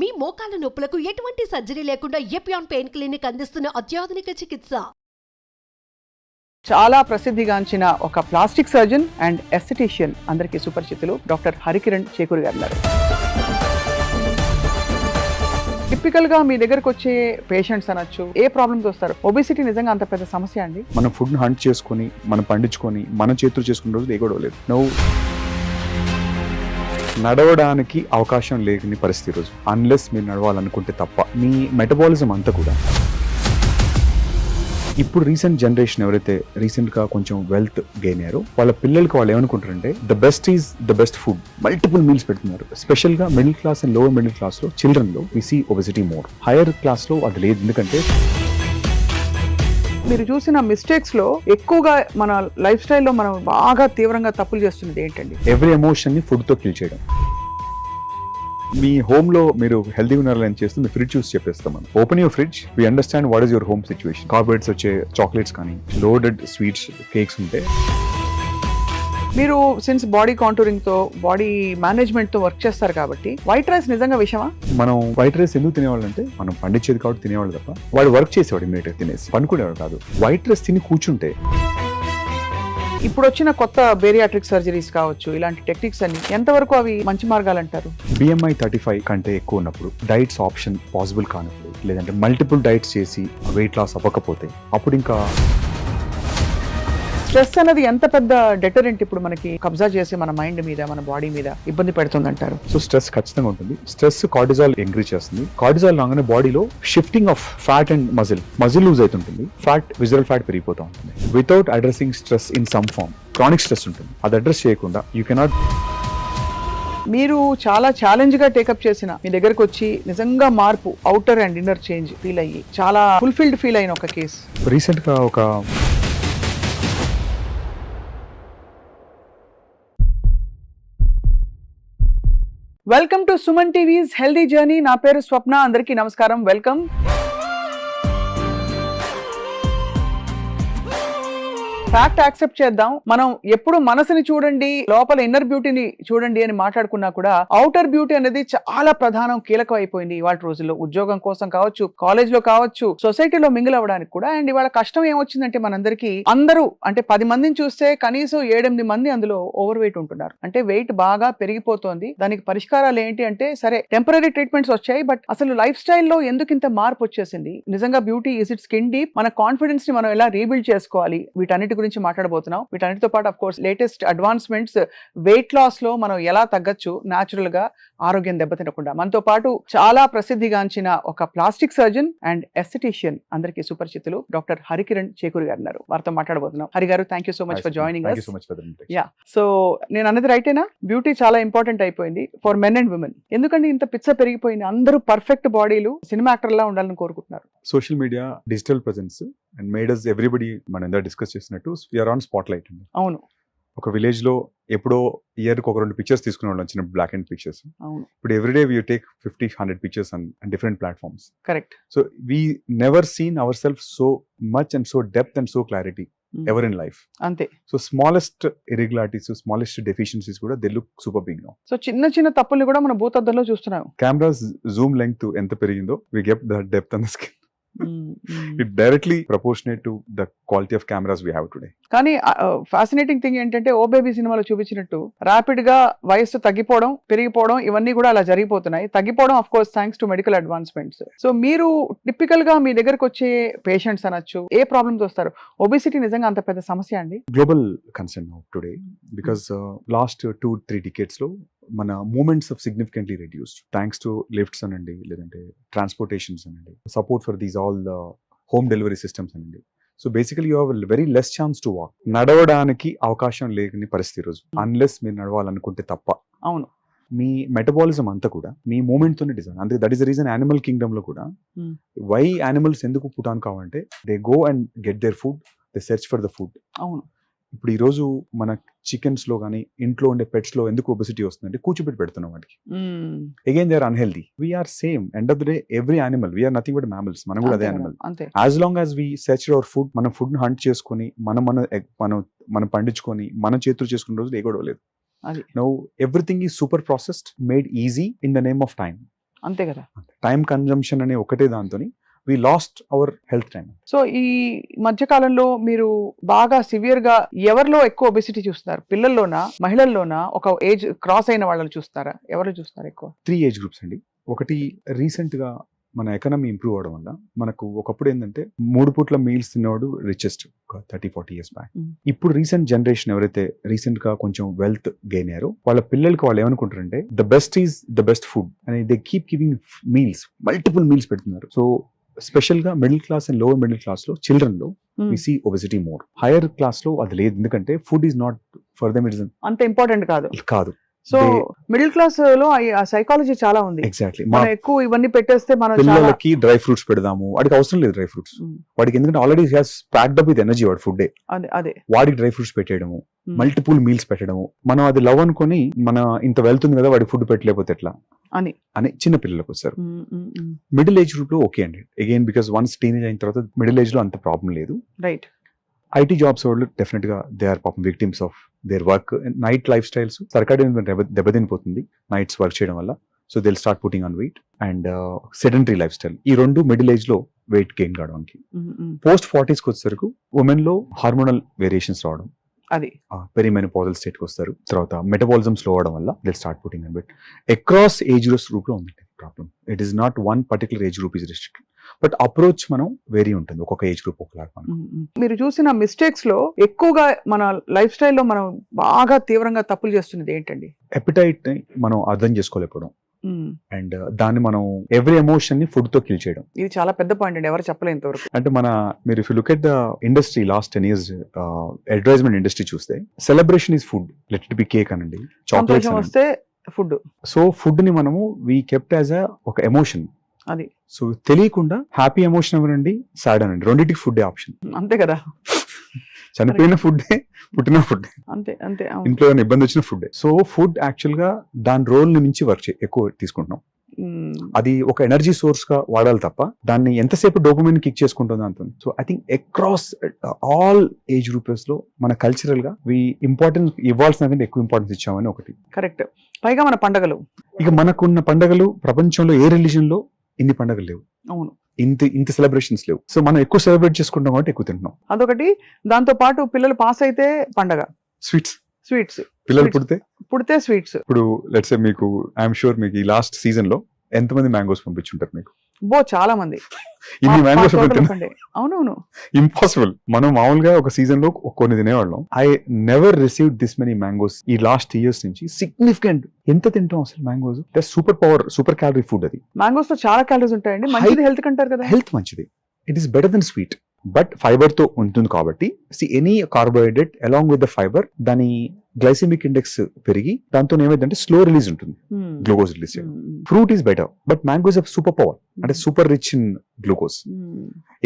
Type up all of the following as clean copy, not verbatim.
మీ మోకాల నొప్పులకు ఎటువంటి సర్జరీ లేకుండా ఎపియాన్ పెయిన్ క్లినిక్ అందిస్తున్న అత్యాధునిక చికిత్స. చాలా ప్రసిద్ధిగాంచిన ఒక ప్లాస్టిక్ సర్జన్ అండ్ ఎస్థెటిషియన్ అందరికీ సుపరిచితులు డాక్టర్ హరికిరణ్ చేకూరి గారు ఉన్నారు. టిపికల్ గా మీ దగ్గరకు వచ్చే పేషెంట్స్ అనొచ్చు, ఏ ప్రాబ్లమ్స్ వస్తారు? ఒబేసిటీ నిజంగా అంత పెద్ద సమస్య అండి? మనం ఫుడ్ హంట్ చేసుకొని మనం పండించుకొని మన చేతులు చేసుకున్న రోజులు ఏ గొడవ లేదు. నువ్వు నడవడానికి అవకాశం లేని పరిస్థితి రోజు, అన్లెస్ మీరు నడవాలనుకుంటే తప్ప. మీ మెటబాలిజం అంతా కూడా ఇప్పుడు రీసెంట్ జనరేషన్ ఎవరైతే రీసెంట్ గా కొంచెం వెల్త్ గెయిన్ అయ్యారో వాళ్ళ పిల్లలకి వాళ్ళు ఏమనుకుంటారంటే the best is the best food. Multiple meals పెడుతున్నారు. స్పెషల్ గా middle class and lower middle class లో చిల్డ్రన్ లో we see obesity more. Higher class లో అది లేదు. ఎందుకంటే మీరు చూసిన మిస్టేక్స్ లో ఎక్కువగా మన లైఫ్ స్టైల్లో మనం బాగా తీవ్రంగా తప్పులు చేస్తున్నది ఏంటండి? ఎవ్రీ ఎమోషన్ ని ఫుడ్ తో కిల్ చేయడం. మీ హోమ్ లో మీరు హెల్తీగా ఉన్నారని చేస్తూ మీ ఫ్రిడ్జ్ చూసి చెప్పేస్తాం. మనం open your fridge, we understand what is your home situation. Carbohydrates వచ్చే చాక్లెట్స్ కానీ లోడెడ్ స్వీట్స్ కేక్స్ ఉంటే మీరు సిన్స్ బాడీ కాంటూరింగ్ తో బాడీ మేనేజ్మెంట్ తో వర్క్ చేస్తారు కాబట్టి వైట్ రైస్ నిజంగా విషయమా? మనం వైట్ రైస్ ఎందుకు తినేవాళ్ళు అంటే మనం పండించేది కాబట్టి తినేవాళ్ళు తప్ప వాడు వర్క్ చేసేవాడు ఇమీడియట్ తినేసి పనుకునేవాడు కాదు. వైట్ రైస్ తిని కూర్చుంటే ఇప్పుడు వచ్చిన కొత్త బేరియాట్రిక్ సర్జరీస్ కావచ్చు, ఇలాంటి టెక్నిక్స్ అన్ని ఎంతవరకు అవి మంచి మార్గాలు అంటారు? BMI 35 కంటే ఎక్కువ ఉన్నప్పుడు, డైట్స్ ఆప్షన్ పాసిబుల్ కానప్పుడు, లేదంటే మల్టిపుల్ డైట్స్ చేసి వెయిట్ లాస్ అవ్వకపోతే అప్పుడు ఇంకా స్ట్రెస్ అనేది ఎంత పెద్ద డెటరెంట్ ఇప్పుడు మనకి కబ్జా చేసి మన మైండ్ మీద మన బాడీ మీద ఇబ్బంది పెడుతుంది అంటారు. సో స్ట్రెస్ ఖచ్చితంగా ఉంటుంది. స్ట్రెస్ కార్టిజాల్ ఇంక్రీజ్ చేస్తుంది. కార్టిజాల్ రాగానే బాడీలో shifting of fat and muscle loose అవుతుంటుంది. ఫ్యాట్ విజరల్ ఫ్యాట్ పెరిగిపోతూ ఉంటుంది. Without addressing stress in some form chronic stress ఉంటుంది. అది అడ్రస్ చేయకుండా యూ కెనాట్. మీరు చాలా ఛాలెంజ్ గా టేకప్ చేసిన మీ దగ్గరకు వచ్చి నిజంగా మార్పు, outer and inner change feel అయ్యి చాలా ఫుల్ఫిల్డ్ ఫీల్ అయిన ఒక కేసు రీసెంట్ గా ఒక welcome to Suman TVs healthy journey. నా పేరు స్వప్న. అందరికీ నమస్కారం. వెల్కమ్. ఫ్యాక్ట్ యాక్సెప్ట్ చేద్దాం. మనం ఎప్పుడు మనసుని చూడండి, లోపల ఇన్నర్ బ్యూటీని చూడండి అని మాట్లాడుకున్నా కూడా అవుటర్ బ్యూటీ అనేది చాలా ప్రధానం, కీలకం అయిపోయింది ఇవాళ రోజుల్లో. ఉద్యోగం కోసం కావచ్చు, కాలేజ్ లో కావచ్చు, సొసైటీలో మింగిల్ అవ్వడానికి కూడా. అండ్ ఇవాళ కష్టం ఏమొచ్చిందంటే మనందరికీ అందరూ అంటే 10 మందిని చూస్తే కనీసం 7-8 మంది అందులో ఓవర్ వెయిట్ ఉంటున్నారు. అంటే వెయిట్ బాగా పెరిగిపోతోంది. దానికి పరిష్కారాలు ఏంటి అంటే, సరే టెంపరీ ట్రీట్మెంట్స్ వచ్చాయి, బట్ అసలు లైఫ్ స్టైల్లో ఎందుకు ఇంత మార్పు వచ్చేసింది? నిజంగా beauty is it skin deep? మన కాన్ఫిడెన్స్ ని మనం ఎలా రీబిల్డ్ చేసుకోవాలి? వీటన్నిటి గురించి మాట్లాడబోతున్నాం. వీటన్నిటితో పాటు of course latest advancements, weight loss లో మనం ఎలా తగ్గచ్చు న్యాచురల్ గా, ఆరోగ్యం దెబ్బతినకుండా. మనతో పాటు చాలా ప్రసిద్ధిగాంచిన ఒక ప్లాస్టిక్ సర్జన్ అండ్ ఎస్థెటిషియన్ అందరికీ సుపరిచితులు డాక్టర్ హరికిరణ్ చేకూరి గారు ఉన్నారు. వారితో మాట్లాడబోతున్నాం. హరి గారు, thank you so much for joining us. Yeah, so నేను అన్నది రైటేనా? బ్యూటీ చాలా ఇంపార్టెంట్ అయిపోయింది ఫర్ మెన్ అండ్ విమెన్. ఎందుకంటే ఇంత పిచ్చ పెరిగిపోయింది. అందరూ పర్ఫెక్ట్ బాడీలు, సినిమా యాక్టర్ లా ఉండాలని కోరుకుంటున్నారు. Social media, digital presence and made us everybody, మనం ఎంత డిస్కస్ చేసినట్టు వీఆర్ ఆన్ స్పాట్ లైట్. అవును. ఒక విలేజ్ లో ఎప్పుడో ఇయర్ కి ఒక 2 పిక్చర్స్ తీసుకునే వాళ్ళం, చిన్న బ్లాక్ అండ్ పిక్చర్స్. అవును. ఇప్పుడు everyday we take 50-100 pictures on different platforms. Correct. So we never seen our self so much and so depth and so clarity ever in life. అంతే. So smallest irregularities, smallest deficiencies కూడా they look super big now. So చిన్న చిన్న తప్పుల్ని కూడా మన భూతద్దంలో చూస్తున్నాం. Cameras Zoom length ఎంత పెరిగిందో, we get the depth and the skin. It directly proportionate to the quality of cameras we have today. కానీ ఫ్యాసినేటింగ్ థింగ్ ఏంటంటే, ఓ బేబీ సినిమాలో చూపించినట్టు ర్యాపిడ్ గా వయస్సు తగ్గిపోవడం, పెరిగిపోవడం, ఇవన్నీ కూడా అలా జరిగిపోతున్నాయి. తగ్గిపోవడం of course thanks to medical advancements. So మీరు టిపికల్ గా మీ దగ్గరకు వచ్చే పేషెంట్స్ అనొచ్చు, ఏ ప్రాబ్లమ్స్ వస్తారు? ఒబేసిటీ నిజంగా అంత పెద్ద సమస్య అండి? Global concern now today because last 2-3 decades లో మన movements of significantly reduced thanks to lifts అనండి, లేదంటే ట్రాన్స్పోర్టేషన్స్ అనండి, support for these all home delivery systems అనండి. So basically you have very less chance to walk. నడవడానికి అవకాశం లేని పరిస్థితి రోజు, అన్లెస్ మీరు నడవాలనుకుంటే తప్ప. అవును. మీ మెటబాలిజం అంతా కూడా మీ మూమెంట్ తోనే డిజైన్. అందుకే that is the reason animal kingdom లో కూడా వై యానిమల్స్ ఎందుకు పుటాన్ కావాలంటే, they go and get their food, they search for the food. అవును. ఇప్పుడు ఈ రోజు మన చికెన్స్ లో కానీ ఇంట్లో ఉండే పెట్స్ లో ఎందుకు ఒబెసిటీ వస్తుందంటే, కూర్చోబెట్టి పెడుతున్నాం వాటికి. Again they are unhealthy. We are same end of the day, every animal, we are nothing but mammals. మనం కూడా అదే animal. As long as we search our food, మన ఫుడ్ హంట్ చేసుకొని మనం పండించుకొని మన చేతులు చేసుకున్న రోజులు ఏ గొడవ లేదు. Now everything is super processed, made easy in the name of time. అంతే కదా. టైం కన్జంప్షన్ అనే ఒకటే దాంతోని we lost our health time. So ఈ మధ్య కాలంలో మీరు బాగా సివియర్ గా ఎవరిలో ఎక్కువ ఒబెసిటీ చూస్తున్నారు? పిల్లల్లోనా, మహిళల్లోనా, ఒక ఏజ్ క్రాస్ అయిన వాళ్ళని చూస్తారా? ఎవరు చూస్తారు ఎక్కువ? 3 ఏజ్ గ్రూప్స్ అండి. ఒకటి రీసెంట్ గా మన ఎకనామీ ఇంప్రూవ్ అవడం వల్ల మనకు ఒకప్పుడు ఏంటంటే 3 పూట్ల మీల్స్ తినేవాడు రిచెస్ట్ 30-40 years బ్యాక్. ఇప్పుడు రీసెంట్ జనరేషన్ ఎవరైతే రీసెంట్ గా కొంచెం వెల్త్ గెయిన్ అయ్యారో వాళ్ళ పిల్లలకి వాళ్ళు ఏమనుకుంటారంటే the best is the best food అని they keep giving meals, multiple meals పెడుతున్నారు. సో స్పెషల్ గా middle class and lower middle class లో చిల్డ్రన్ లో we see obesity more. Higher class లో అది లేదు, ఎందుకంటే food is not for them, it is అంత ఇంపార్టెంట్ కాదు. సో They- మిడిల్ క్లాస్ లో ఆ సైకాలజీ చాలా ఉంది. ఎగ్జాక్ట్లీ. మా మనం ఎక్కువ ఇవన్నీ పెట్టేస్తే మనం చాలా పిల్లలకి డ్రై ఫ్రూట్స్ పెడదాము, వాడికి అవసరం లేదు డ్రై ఫ్రూట్స్. వాడికి ఎందుకంటే already has packed up with energy వాడి ఫుడ్. అదే వాడికి డ్రై ఫ్రూట్స్ పెట్టేయడము, మల్టిపుల్ మీల్స్ పెట్టడము, మనం అది లవ్ అనుకొని మన ఇంత వెళ్తుంది కదా వాడికి ఫుడ్ పెట్టలేకపోతే ఎట్లా అని చిన్న పిల్లలకు వస్తారు. మిడిల్ ఏజ్ గ్రూప్ లో ఓకే అండి, అగైన్ బికాస్ వన్స్ టీనేజ్ అయిన తర్వాత మిడిల్ ఏజ్ లో అంత ప్రాబ్లం లేదు. రైట్. ఐటీ జాబ్స్ వాళ్ళు డెఫినెట్ గా దే ఆర్ పాపం victims of their work. Night life styles circadian దెబ్బతినిపోతుంది నైట్స్ వర్క్ చేయడం వల్ల. So they start putting on weight and sedentary life style. ఈ రెండు మిడిల్ ఏజ్ లో వెయిట్ గెయిన్ కావడానికి. పోస్ట్ 40s కి వచ్చేసరికి ఉమెన్ లో హార్మోనల్ వేరియేషన్స్ రావడం, అది పెరిమెనోపాజల్ స్టేట్ కి వస్తారు. తర్వాత మెటబాలిజం స్లో అవడం వల్ల they start putting on wait. Across age group లో ఉంది problem. It is not one particular age group is restricted, but approach మనం వేరీ ఉంటుంది, ఒక్కొక్క ఏజ్ గ్రూప్ ఒకలాగా. మీరు చూసిన మిస్టేక్స్ లో ఎక్కువగా మన లైఫ్ స్టైల్లో మనం బాగా తీవ్రంగా తప్పులు చేస్తున్నది ఏంటండి? ఎపిటైట్ ని మనం అర్థం చేసుకోలేకపోవడం అండ్ దాన్ని మనం ఎవ్రీ ఎమోషన్ ని ఫుడ్ తో కిల్ చేయడం. ఇది చాలా పెద్ద పాయింట్ అండి, ఎవరు చెప్పలేదు ఇంతవరకు. అంటే మీరు if you look at the industry last 10 years advertisement industry చూస్తే celebration is food, let it be cake అనండి, చాక్లెట్స్ సంతోషం వస్తే ఫుడ్. సో ఫుడ్ ని మనము వీ కెప్ట్ యాజ్ ఒక ఎమోషన్. అది సో తెలియకుండా హ్యాపీ ఎమోషన్ అవ్వనండి, సాడ్ అనండి, రెండింటికి ఫుడ్ ఆప్షన్. అంతే కదా. చనిపోయిన ఫుడ్, పుట్టిన ఫుడ్, అంతే అంతే. ఇంట్లో ఏమైనా ఇబ్బంది వచ్చిన ఫుడ్. సో ఫుడ్ యాక్చువల్ గా దాని రోల్ నుంచి వర్క్ ఎక్కువ తీసుకుంటున్నాం. అది ఒక ఎనర్జీ సోర్స్ గా వాడాలి తప్ప దాన్ని ఎంతసేపు డోపమైన్ కిక్ చేసుకుంటుంది అంత. So I think across all age groups లో మన కల్చరల్ గా ఇంపార్టెన్స్ ఇవ్వాల్సిన కంటే ఎక్కువ ఇంపార్టెన్స్ ఇచ్చామని ఒకటి. కరెక్ట్. పైగా మన పండగలు, ఇక మనకున్న పండగలు ప్రపంచంలో ఏ రిలీజన్ లో ఇన్ని పండగలు లేవు. అవును, ఇంత సెలబ్రేషన్స్ లేవు. సో మనం ఎక్కువ సెలబ్రేట్ చేసుకుంటాం కాబట్టి ఎక్కువ తింటున్నాం. అదొకటి. దాంతో పాటు పిల్లలు పాస్ అయితే పండగ, స్వీట్స్ పిల్లలు పుడితే స్వీట్స్. ఇప్పుడు లెట్స్ సే మీకు ఐఎమ్ షూర్ మీకు ఈ లాస్ట్ సీజన్ లో ఎంతమంది మ్యాంగోస్ పంపించుంటారు మీకు? చాలా మంది. ఇన్ని మ్యాంగోస్ అవునవును, ఇంపాసిబుల్. మనం మామూలుగా ఒక సీజన్ లో కొన్ని తినేవాళ్ళం. I never receive this many mangoes ఈ లాస్ట్ ఇయర్స్ నుంచి. సిగ్నిఫికెంట్. ఎంత తింటాం అసలు mangoes? Super power, super calorie food. అది మ్యాంగోస్ లో చాలా క్యాలరీస్ ఉంటాయండి, మంచిది హెల్త్ కంటారు కదా. హెల్త్ మంచిది. It is better than sweet, but fibre తో ఉంటుంది కాబట్టి any carbohydrate along with the fibre దాని గ్లైసెమిక్ ఇండెక్స్ పెరిగి దాంతో ఏమైందంటే స్లో రిలీజ్ ఉంటుంది, glucose release. Fruit is better, but mangoes of super power, అంటే సూపర్ రిచ్ ఇన్ గ్లూకోజ్.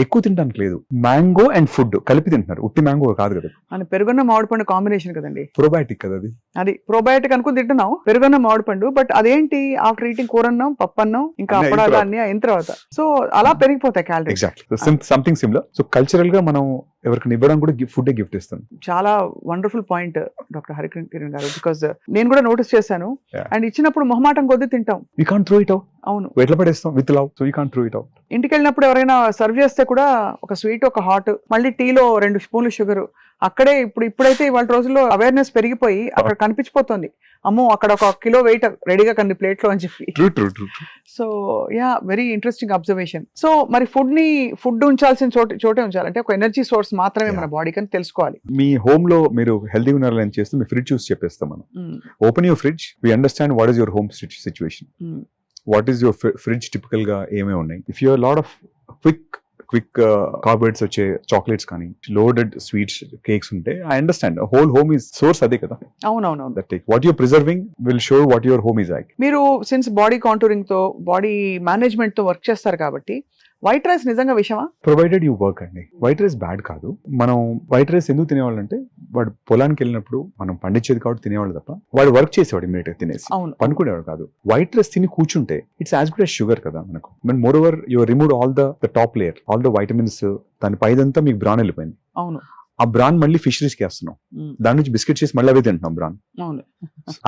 ఎక్కువ తినడానికి లేదు. మ్యాంగో అండ్ ఫుడ్ కలిపి తింటున్నారు, ఉట్టి మ్యాంగో కాదు కదా. అని పెరుగున్న మామిడి పండు కాంబినేషన్ కదండి, ప్రోబయాటిక్ కదా అది. అది ప్రోబయాటిక్ అనుకుని తింటున్నాం, పెరుగున్న మామిడి పండు. బట్ అదేంటి, ఆఫ్టర్ ఈటింగ్ కూరన్నం, పప్పన్నం, ఇంకా అప్పడాలు అన్ని అయిన తర్వాత సో అలా పెరిగిపోతాయి calories. Exactly, something similar. So cultural గా మనం ఎవరికి ఇవ్వడం కూడా ఫుడ్ గిఫ్ట్ ఇస్తాం. చాలా వండర్ఫుల్ పాయింట్ డాక్టర్ హరికిరణ్ గారు, బికాస్ నేను కూడా నోటీస్ చేశాను. అండ్ ఇచ్చినప్పుడు మొహమాటం కొద్ది తింటాం. You can't throw it out. అవును, ఎట్లా పడేస్తాం with love. So you can't throw it out. ఇంటికి వెళ్ళినప్పుడు ఎవరైనా సర్వ్ చేస్తే కూడా ఒక స్వీట్, ఒక హాట్, మళ్ళీ టీలో 2 స్పూన్లు షుగర్. అక్కడే ఇప్పుడైతే ఇవాళ రోజుల్లో అవేర్నెస్ పెరిగిపోయి అక్కడ కనిపించిపోతుంది, అమ్మో అక్కడ 1 కిలో వెయిట్ రెడీగా కంది ప్లేట్ లో అని చెప్పి. So yeah, very interesting observation. So మరి ఫుడ్ ఉంచాల్సిన చోటే ఉంచాలి, అంటే ఒక ఎనర్జీ సోర్స్ మాత్రమే మన బాడీకి అని తెలుసుకోవాలి. మీ హోమ్ లో మీరు హెల్దీ ఉన్నారని చేస్తే మీ ఫ్రిడ్జ్ చూసి చెప్పేస్తాం మనం. Open your fridge, we understand what is your home situation, what is your fridge typical గా ఏమేమి ఉన్నాయి. If you're lot of quick carbohydrates వచ్చే చాక్లెట్స్ కానీ, లోడెడ్ స్వీట్స్, కేక్స్ ఉంటే I understand whole home is source అదే కదా. అవునవును, that what you're preserving will show what your home is like. మీరు సిన్స్ బాడీ కాంటూరింగ్ తో, బాడీ మేనేజ్మెంట్ తో work చేస్తారు కాబట్టి వైట్ రైస్ నిజంగా విషయమా? ప్రొవైడెడ్ యూ వర్క్ అండి. వైట్ రైస్ బ్యాడ్ కాదు. మనం వైట్ రైస్ ఎందుకు తినేవాళ్ళు అంటే, వాడు పొలానికి వెళ్ళినప్పుడు మనం పండించేది కాబట్టి తినేవాళ్ళు తప్ప, వాడు వర్క్ చేసేవాడు ఇమీడియట్ గా తినేసి పనుకునేవాడు కాదు. వైట్ రైస్ తిని కూర్చుంటే it's as good as sugar కదా మనకు. But more over you remove all the top layer, all the vitamins. దాని పైదంతా మీకు బ్రాన్ వెళ్ళిపోయింది. అవును, ఆ బ్రాన్ మళ్ళీ ఫిషరీస్ కి వేస్తున్నాం, దాని నుంచి బిస్కెట్ చేసి మళ్ళీ అవే తింటున్నాం బ్రాన్. అవును,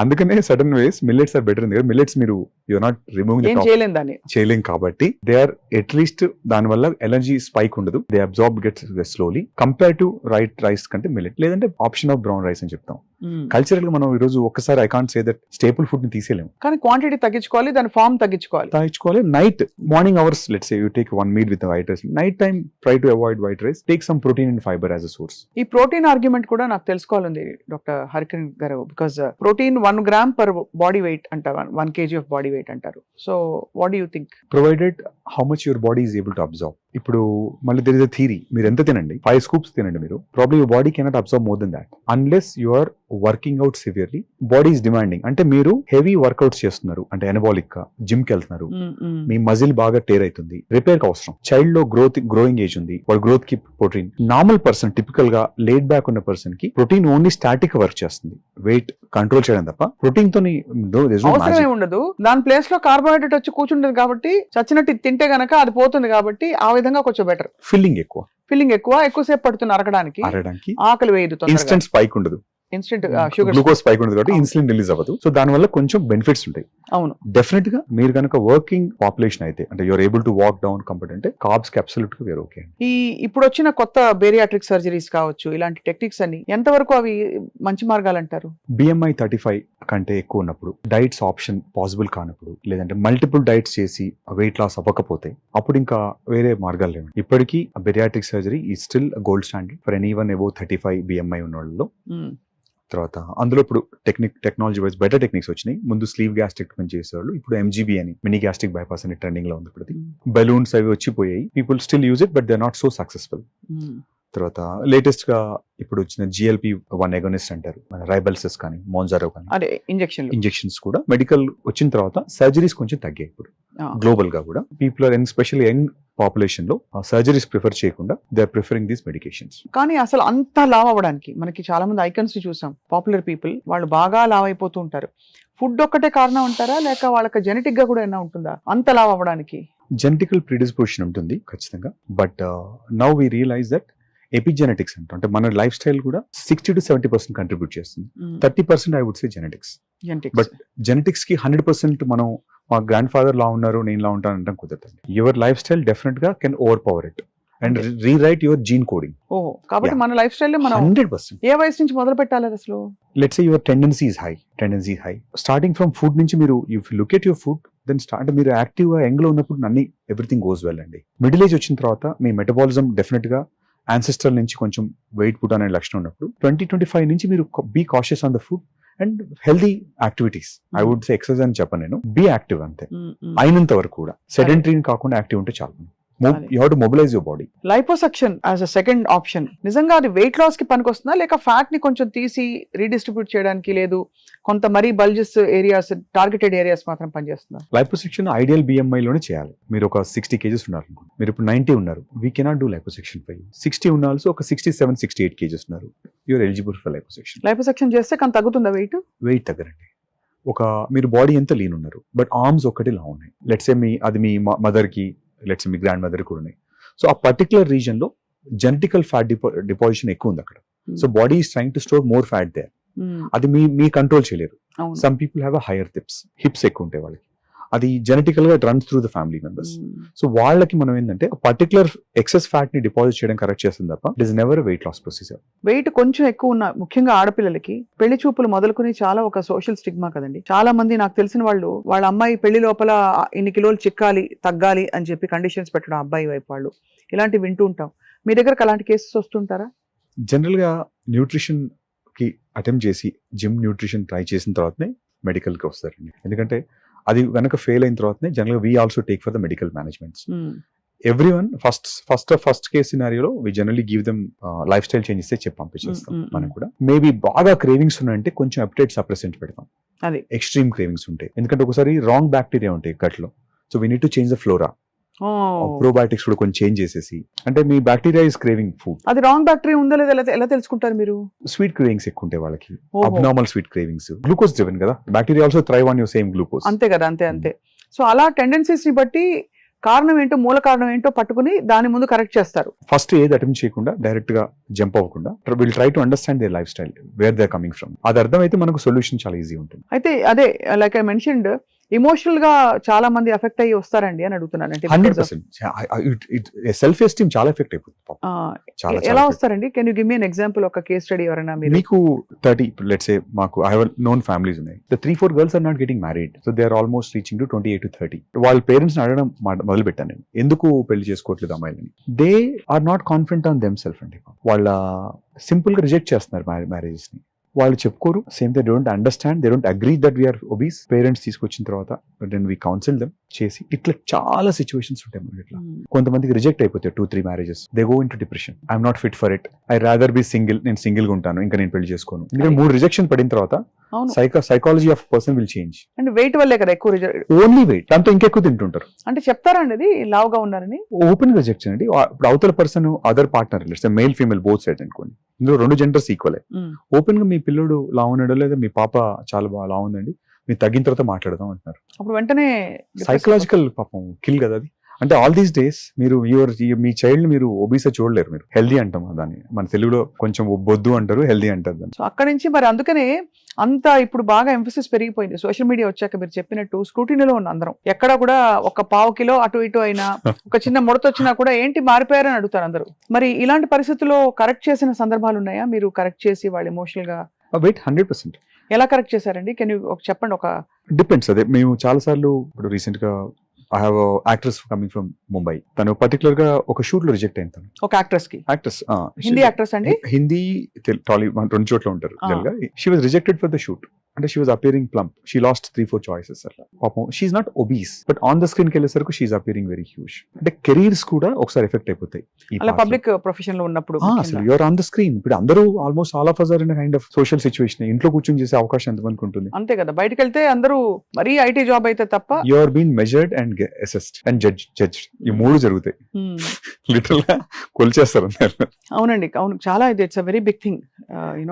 అందుకనే sudden ways millets are better. Millets మీరు యూఆర్ నాట్ రిమూవింగ్ ఏం చేయలేం దాన్ని. చేయలేం కాబట్టి దే ఆర్ అట్లీస్ట్ దాని వల్ల ఎనర్జీ స్పైక్ ఉండదు, they absorb gets slowly compare to rice కంటే మిల్లెట్. లేదంటే ఆప్షన్ ఆఫ్ బ్రౌన్ రైస్ అని చెప్తాం. కల్చరల్ గా మనం ఈ రోజు ఒక్కసారి I can't say that staple food ని తీసేయలేము, కానీ క్వాంటిటీ తగ్గించుకోవాలి, దాని ఫామ్ తగ్గించుకోవాలి. Night morning hours let's say you take 1 meal with white rice. Night time try to avoid white rice, take some protein and fiber as a source. ఈ protein argument కూడా నాకు తెలుసుకోవాలండి doctor Harikiran గారు, because protein 1 gram per body weight అంటారు, 1 kg of body weight అంటారు. So what do you think? Provided how much your body is able to absorb. ఇప్పుడు మళ్ళీ there is a theory, మీరు ఎంత తినండి, 5 scoops తినండి మీరు, probably your body cannot absorb more than that unless you are working out severely. Body is demanding అంటే మీరు heavy workouts చేస్తున్నారు అంటే ఎనబాలిక్ గా జిమ్ కి వెళ్తున్నారు, మీ మజిల్ బాగా టేర్ అవుతుంది, రిపేర్ కి అవసరం. చైల్డ్ లో గ్రోయింగ్ ఏజ్ ఉంది, వాడు గ్రోత్ కి ప్రోటీన్. నార్మల్ పర్సన్ టిపికల్ గా లేట్ బ్యాక్ ఉన్న పర్సన్ కి ప్రోటీన్ ఓన్లీ స్టాటిక్ వర్క్ చేస్తుంది, వెయిట్ కంట్రోల్ చేయడం తప్ప ప్రోటీన్ తో అవసరమే ఉండదు. దాని ప్లేస్ లో కార్బోహైడ్రేట్ వచ్చి కూర్చుంటుంది కాబట్టి చచ్చినట్టు తింటే గనక అది పోతుంది కాబట్టి ఆ విధంగా కొంచెం బెటర్. ఫిల్లింగ్ ఎక్కువసేపు పడుతుంది అరగడానికి, ఆకలి వేయదు, ఇన్స్టెంట్ స్పైక్ ఉండదు, ఇన్స్టెంట్ షుగర్ గ్లూకోజ్ స్పైక్ ఉండదు కాబట్టి ఇన్సులిన్ రిలీజ్ అవ్వదు. సో దాని వల్ల కొంచెం బెనిఫిట్స్ ఉంటాయి. అవును, డెఫినెట్ గా మీరు కనుక వర్కింగ్ పాపులేషన్ అయితే అంటే you're able to walk down comfort అంటే కార్బ్స్ కి అబ్సల్యూట్ గా వేర్ ఓకే. ఈ ఇప్పుడు వచ్చిన కొత్త బేరియాట్రిక్ సర్జరీస్ కావచ్చు, ఇలాంటి టెక్నిక్స్ అన్ని ఎంతవరకు అవి మంచి మార్గాలు అంటారు? BMI 35 కంటే ఎక్కువ ఉన్నప్పుడు, డైట్స్ ఆప్షన్ పాసిబుల్ కానప్పుడు, లేదంటే మల్టిపుల్ డైట్స్ చేసి వెయిట్ లాస్ అవ్వకపోతే అప్పుడు ఇంకా వేరే మార్గాలు లేవు. ఇప్పటికీ బెరియాట్రిక్ సర్జరీ ఈ still gold standard for anyone above 35 BMI ఉన్న వాళ్ళలో. తర్వాత అందులో ఇప్పుడు టెక్నాలజీ వైజ్ బెటర్ టెక్నిక్స్ వచ్చినాయి. ముందు స్లీవ్ గ్యాస్ట్రిక్ట్మెంట్ చేసేవాళ్ళు, ఇప్పుడు MGB అని మినీ గ్యాస్ట్రిక్ బైపాస్ అని ట్రెండింగ్ లో ఉంది. ఇప్పుడు బెలూన్స్ అవి వచ్చిపోయాయి, people still use it but they are not so successful. తర్వాత లేటెస్ట్ గా ఇప్పుడు వచ్చిన GLP-1 అగోనిస్ట్ అంటారు, మన రైబల్సెస్ కానీ మోన్జారో కానీ, అదే ఇంజెక్షన్స్ కూడా మెడికల్ వచ్చిన తర్వాత సర్జరీస్ కొంచెం తగ్గాయి. ఇప్పుడు గ్లోబల్ గా కూడా people are especially young population లో సర్జరీస్ ప్రిఫర్ చేయకుండా they are preferring these medications. కానీ అసలు అంత లావ్ అవ్వడానికి మనకి చాలా మంది ఐకన్స్ చూసాం, పాపులర్ పీపుల్ వాళ్ళు బాగా లావ్ అయిపోతూ ఉంటారు. ఫుడ్ ఒక్కటే కారణం అంటారా, లేక వాళ్ళకి జెనెటిక్ గా కూడా ఏమైనా ఉంటుందా అంత లావ్ అవ్వడానికి? జెనెటికల్ ప్రిడిస్పోజిషన్ ఉంటుంది ఖచ్చితంగా, but now we realise that epigenetics అంటే మన లైఫ్ స్టైల్ కూడా 60 to 70% కంట్రిబ్యూట్ చేస్తుంది. 30% I would say genetics. But genetics కి 100% మనం మా గ్రాండ్ ఫాదర్ లా ఉన్నారు నేను లా ఉంటాను అంటే కుదరదు. యువర్ లైఫ్ స్టైల్ డెఫినెట్ గా can overpower it and rewrite your gene coding. ఓహో, కాబట్టి మన లైఫ్ స్టైల్ మనం 100% ఏ వయసు నుంచి మొదలు పెట్టాలి అసలు? Let's say your tendency is high. Starting from food నుంచి మీరు if look at your food then start. మీరు యాక్టివ్ గా యంగ్ లో ఉన్నప్పుడు అన్ని ఎవ్రీథింగ్ గోస్ వెల్ అండి. మిడిల్ ఏజ్ వచ్చిన తర్వాత మీ మెటబాలిజం డెఫినెట్ గా యాన్సెస్ట్రల్ నుంచి కొంచెం వెయిట్ పుట్ అనే లక్షణం ఉన్నప్పుడు 20-25 నుంచి మీరు be cautious on the food and healthy activities. I would say exercise అని చెప్పను నేను, బీ యాక్టివ్ అంతే. అయినంత వరకు కూడా సెడెంటరీ కాకుండా యాక్టివ్ ఉంటే చాలు. You have to mobilise your body. Liposuction as a second option నిజంగా అది వెయిట్ లాస్ కి పనికొస్తుందా, లేక ఫ్యాట్ ని కొంచెం తీసి రీడిస్ట్రిబ్యూట్ చేయడానికి, లేదు కొంత మరీ బల్జెస్ ఏరియాస్ టార్గెటెడ్ ఏరియాస్ మాత్రం పనిచేస్తుందా? లైపోసెక్షన్ ఐడియల్ BMI లోనే చేయాలి. మీరు ఒక 60 kgs ఉన్నారు అనుకోండి, మీరు ఇప్పుడు 90 ఉన్నారు, we cannot do liposuction for you. 60 ఉన్న ఆల్సో ఒక 67-68 kgs ఉన్నారు, you're eligible for liposuction. Liposuction చేస్తే కానీ తగ్గుతుందా వెయిట్? వెయిట్ తగ్గరండి. ఒక మీరు బాడీ ఎంత లీన్ ఉన్నారు, బట్ ఆర్మ్స్ ఒక్కటి లా ఉన్నాయి. లెట్స్ సే మీ మదర్ కి, లెట్స్ మీ గ్రాండ్ మదర్ కూడా ఉన్నాయి. సో ఆ పర్టికులర్ రీజన్ లో జెనెటికల్ ఫ్యాట్ డిపాజిషన్ ఎక్కువ ఉంది అక్కడ. So body is trying to store more fat there. అది మీ కంట్రోల్ చేయలేరు. Some people have a higher hips ఎక్కువ ఉంటాయి వాళ్ళకి, అది జెనెటికల్ గా runs through the family members. So వాళ్ళకి మనం ఏంటంటే పర్టికులర్ ఎక్సెస్ ఫ్యాట్ ని డిపాజిట్ చేయడం కరెక్ట్ చేస్తుంది తప్ప it is never weight loss procedure. Weight కొంచెం ఎక్కువ ఉన్న ముఖ్యంగా ఆడపిల్లలకి పెళ్లి చూపులు మొదలుకొని చాలా ఒక సోషల్ స్టిగ్మా కదండి. చాలా మంది నాకు తెలిసిన వాళ్ళు వాళ్ళ అమ్మాయి పెళ్లి లోపల ఇన్ని కిలోలు చిక్కాలి తగ్గాలి అని చెప్పి కండిషన్స్ పెట్టడం అబ్బాయి వైపు వాళ్ళు, ఇలాంటివి వింటూ ఉంటాం. మీ దగ్గరకు అలాంటి కేసెస్ వస్తుంటారా? జనరల్ గా న్యూట్రిషన్ కి అటెంప్ట్ చేసి జిమ్ న్యూట్రిషన్ ట్రై చేసిన తర్వాతనే మెడికల్ కి వస్తారండి. ఎందుకంటే అది కనుక ఫెయిల్ అయిన తర్వాతనే general we also take for the medical managements. Everyone first case సినారియోలో we generally give them life style changes చెప్పి పంపించేస్తాం. మనం కూడా మేబీ బాగా క్రేవింగ్స్ ఉన్నాయంటే కొంచెం అప్టేట్ సప్రెసెంట్ పెడతాం. అది ఎక్స్ట్రీమ్ క్రేవింగ్స్ ఉంటాయి, ఎందుకంటే ఒకసారి రాంగ్ బ్యాక్టీరియా ఉంటాయి గట్ లో. So we need to change the flora. Probiotics కూడా కొంచెం చేంజ్ చేసేసి, అంటే మీ బ్యాక్టీరియా ఇస్ క్రేవింగ్ ఫుడ్. అది రాంగ్ బ్యాక్టీరియా ఉందో లేదా ఎలా తెలుసుకుంటారు మీరు? స్వీట్ క్రేవింగ్స్ ఎక్కువ ఉంటాయి వాళ్ళకి, abnormal sweet cravings. Glucose driven కదా, bacteria also thrive on your same glucose. అంతే కదా, అంతే. సో అలా టెండెన్సీస్ ని బట్టి కారణం ఏంటో, మూల కారణం ఏంటో పట్టుకుని దాని ముందు కరెక్ట్ చేస్తారు. ఫస్ట్ ఏది అటెంప్ట్ చేయకుండా డైరెక్ట్ గా జంప్ అవ్వకుండా will try to understand their lifestyle, where they are coming from. అది అర్థమైతే మనకు సొల్యూషన్ చాలా ఈజీ ఉంటుంది. అయితే అదే లైక్ ఐ మెన్షన్డ్, ఎమోషనల్ గా చాలా మంది ఎఫెక్ట్ అయ్యి వస్తారండి అని అడుగుతున్నాను. అంటే 100% సెల్ఫ్ ఎస్టీమ్ చాలా ఎఫెక్ట్ అయిపోతుంది. చాలా ఎలా వస్తారండి? Can you give me an example, ఒక కేస్ స్టడీ ఎవరైనా మీరు? మీకు 30, లెట్స్ సే మాకు ఐ హావ్ నోన్ ఫ్యామిలీస్ ఉన్నాయి. The 3-4 girls are not getting married, so they are almost reaching to 28 to 30. వాళ్ళ పేరెంట్స్ అడగడం మొదలు పెట్టాను నేను, ఎందుకు పెళ్లి చేసుకోవట్లేదు అమ్మాయిలని. They are not confident on them self అండి. వాళ్ళ సింపుల్ గా రిజెక్ట్ చేస్తున్నారు మ్యారేజెస్ ని. వాళ్ళు చెప్పుకోరు, same they don't understand, they don't agree that we're obese. Parents తీసుకొచ్చిన తర్వాత దెన్ వీ కౌన్సిల్ దెమ్ చేసి, ఇట్లా చాలా సిచ్యువేషన్స్ ఉంటాయి మనకి. ఇట్లా కొంతమందికి రిజెక్ట్ అయిపోతాయి 2-3 marriages, they go in to depression. I'm not fit for it, I rather be single, నేను సింగిల్ గా ఉంటాను, ఇంకా నేను పెళ్లి చేసుకోను. ఎందుకంటే 3 రిజెక్షన్ పడిన తర్వాత psychology of person will change. And weight వల్లే కదా ఎక్కువ రిజెక్ట్, ఓన్లీ వెయిట్, దాంతో ఇంకెక్కువ తింటుంటారు. అంటే చెప్తారండి అది లావుగా ఉన్నారని, ఓపెన్ రిజెక్షన్ అండి. ఇప్పుడు అవతల person other partner, male female both side అనుకోండి, ఇందులో 2 జెండర్స్ ఈక్వల్. ఓపెన్ గా మీ పిల్లడు లావు ఉన్నాడో లేదా మీ పాప చాలా బాగా లావు ఉందండి, మీరు తగ్గిన తర్వాత మాట్లాడదాం అంటున్నారు. అప్పుడు వెంటనే సైకలాజికల్ పాపం కిల్ కదా అది. అంటే ఆల్ దీస్ డేస్ మీరు మీ చైల్డ్ మీరు ఒబీసా చూడలేరు, మీరు హెల్దీ అంటాం దాన్ని, మన తెలుగులో కొంచెం బొద్దు అంటారు, హెల్దీ అంటారు దాన్ని. సో అక్కడి నుంచి మరి అందుకనే అంత ఇప్పుడు బాగా ఎంఫసిస్ పెరిగిపోయింది. సోషల్ మీడియా వచ్చాక మీరు చెప్పినట్టు స్క్రూటీనీలో ఉన్న అందరం, ఎక్కడ కూడా ఒక 1/2 కిలో అటు ఇటు అయినా, ఒక చిన్న ముడత వచ్చినా కూడా ఏంటి మారిపోయారని అడుగుతారు అందరూ. మరి ఇలాంటి పరిస్థితుల్లో కరెక్ట్ చేసిన సందర్భాలు ఉన్నాయా? మీరు కరెక్ట్ చేసి వాళ్ళు ఎమోషనల్ గా? వెయిట్ 100%. ఎలా కరెక్ట్ చేశారండి? కెన్ యూ చెప్పండి. ఒక డిపెండ్స్. అదే మేము చాలా సార్లు, ఇప్పుడు రీసెంట్ గా I have actress coming from Mumbai, తను పర్టికులర్ గా ఒక షూట్ లో రిజెక్ట్ అయింది. తను ఒక యాక్ట్రెస్ కి, యాక్ట్రెస్, హిందీ యాక్ట్రెస్ అండి, హిందీ టాలీవుడ్ 2 చోట్ల ఉంటారు జనరల్గా. She was rejected for the shoot. అంటే she was appearing plump, she lost 3-4 choices అట్లా. పాపం she's not obese, but on the screen కి వెళ్ళేసరికి షీఈ్ అపియరింగ్ వెరీ హ్యూజ్. అంటే కెరీర్స్ కూడా ఒకసారి ఎఫెక్ట్ అయిపోతాయి అలా పబ్లిక్ ప్రొఫెషన్ లో ఉన్నప్పుడు. అసలు యూఆర్ ఆన్ ద స్క్రీన్. ఇప్పుడు అందరూ almost all of us are in a kind of social situation. ఇంట్లో కూర్చొని చేసే అవకాశం ఎంతమందికి ఉంటుంది? అంతే కదా, బయటకు వెళ్తే అందరూ మరీ ఐటీ జాబ్ అయితే తప్ప. You are been measured and assessed and judged. ఈ 3 జరుగుతాయి. లిటరల్ గా కొలిచేస్తారు. అవునండి, అవును, చాలా ఇది it's a very big thing.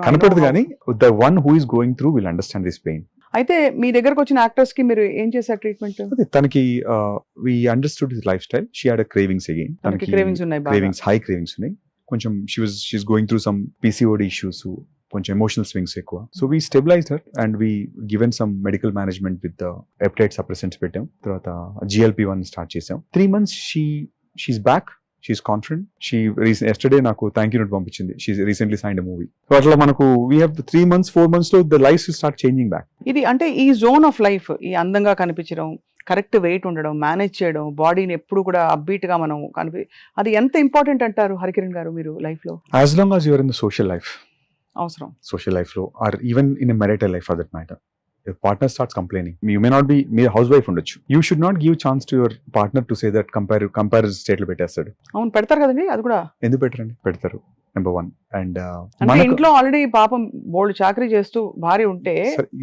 కనపడదు కానీ the one who is going through will understand this pain. అయితే మీ దగ్గరకు వచ్చిన యాక్టర్స్ కి మీరు ఏం చేశారు ట్రీట్మెంట్? తనకి we understood his lifestyle. She had cravings again. తనకి క్రేవింగ్స్ ఉన్నాయి, క్రేవింగ్స్, హై క్రేవింగ్స్ ఉన్నాయి. కొంచెం she's going through some PCOD issues, కొంచెం ఎమోషనల్ స్వింగ్స్ ఎక్కువ. So we stabilised her and we given some medical management with peptide suppressants పెట్టాం. తర్వాత GLP-1 start చేసాం. 3 months she's back. She's confident. Yesterday నాకు thank you note పంపించింది. She recently signed a movie. So అట్లా మనకు we have 3 months 4 months లో the life start changing back. ఇది అంటే ఈ జోన్ ఆఫ్ లైఫ్, ఈ అందంగా కనిపించడం, కరెక్ట్ వెయిట్ ఉండడం, మేనేజ్ చేయడం, బాడీని ఎప్పుడు కూడా అప్బీట్ గా మనం అది ఎంత ఇంపార్టెంట్ అంటారు హరికిరణ్ గారు మీరు లైఫ్ లో? As long as you're in the social life, అవసరం సోషల్ లైఫ్ లో, or even in a marital life for that matter, your partner starts complaining, you may not be, మీరు హౌస్ వైఫ్ ఉండొచ్చు, you should not give chance to your partner to say that compare state లో పెట్టేస్తాడు. అవును, పెడతారు కదండి. అది కూడా ఎందుకు పెట్టరండి? పెడతారు. నెంబర్ 1. అండ్ ఇంట్లో ఆల్రెడీ పాపం బోల్డ్ చాకరీ చేస్తూ భార్య ఉంటే,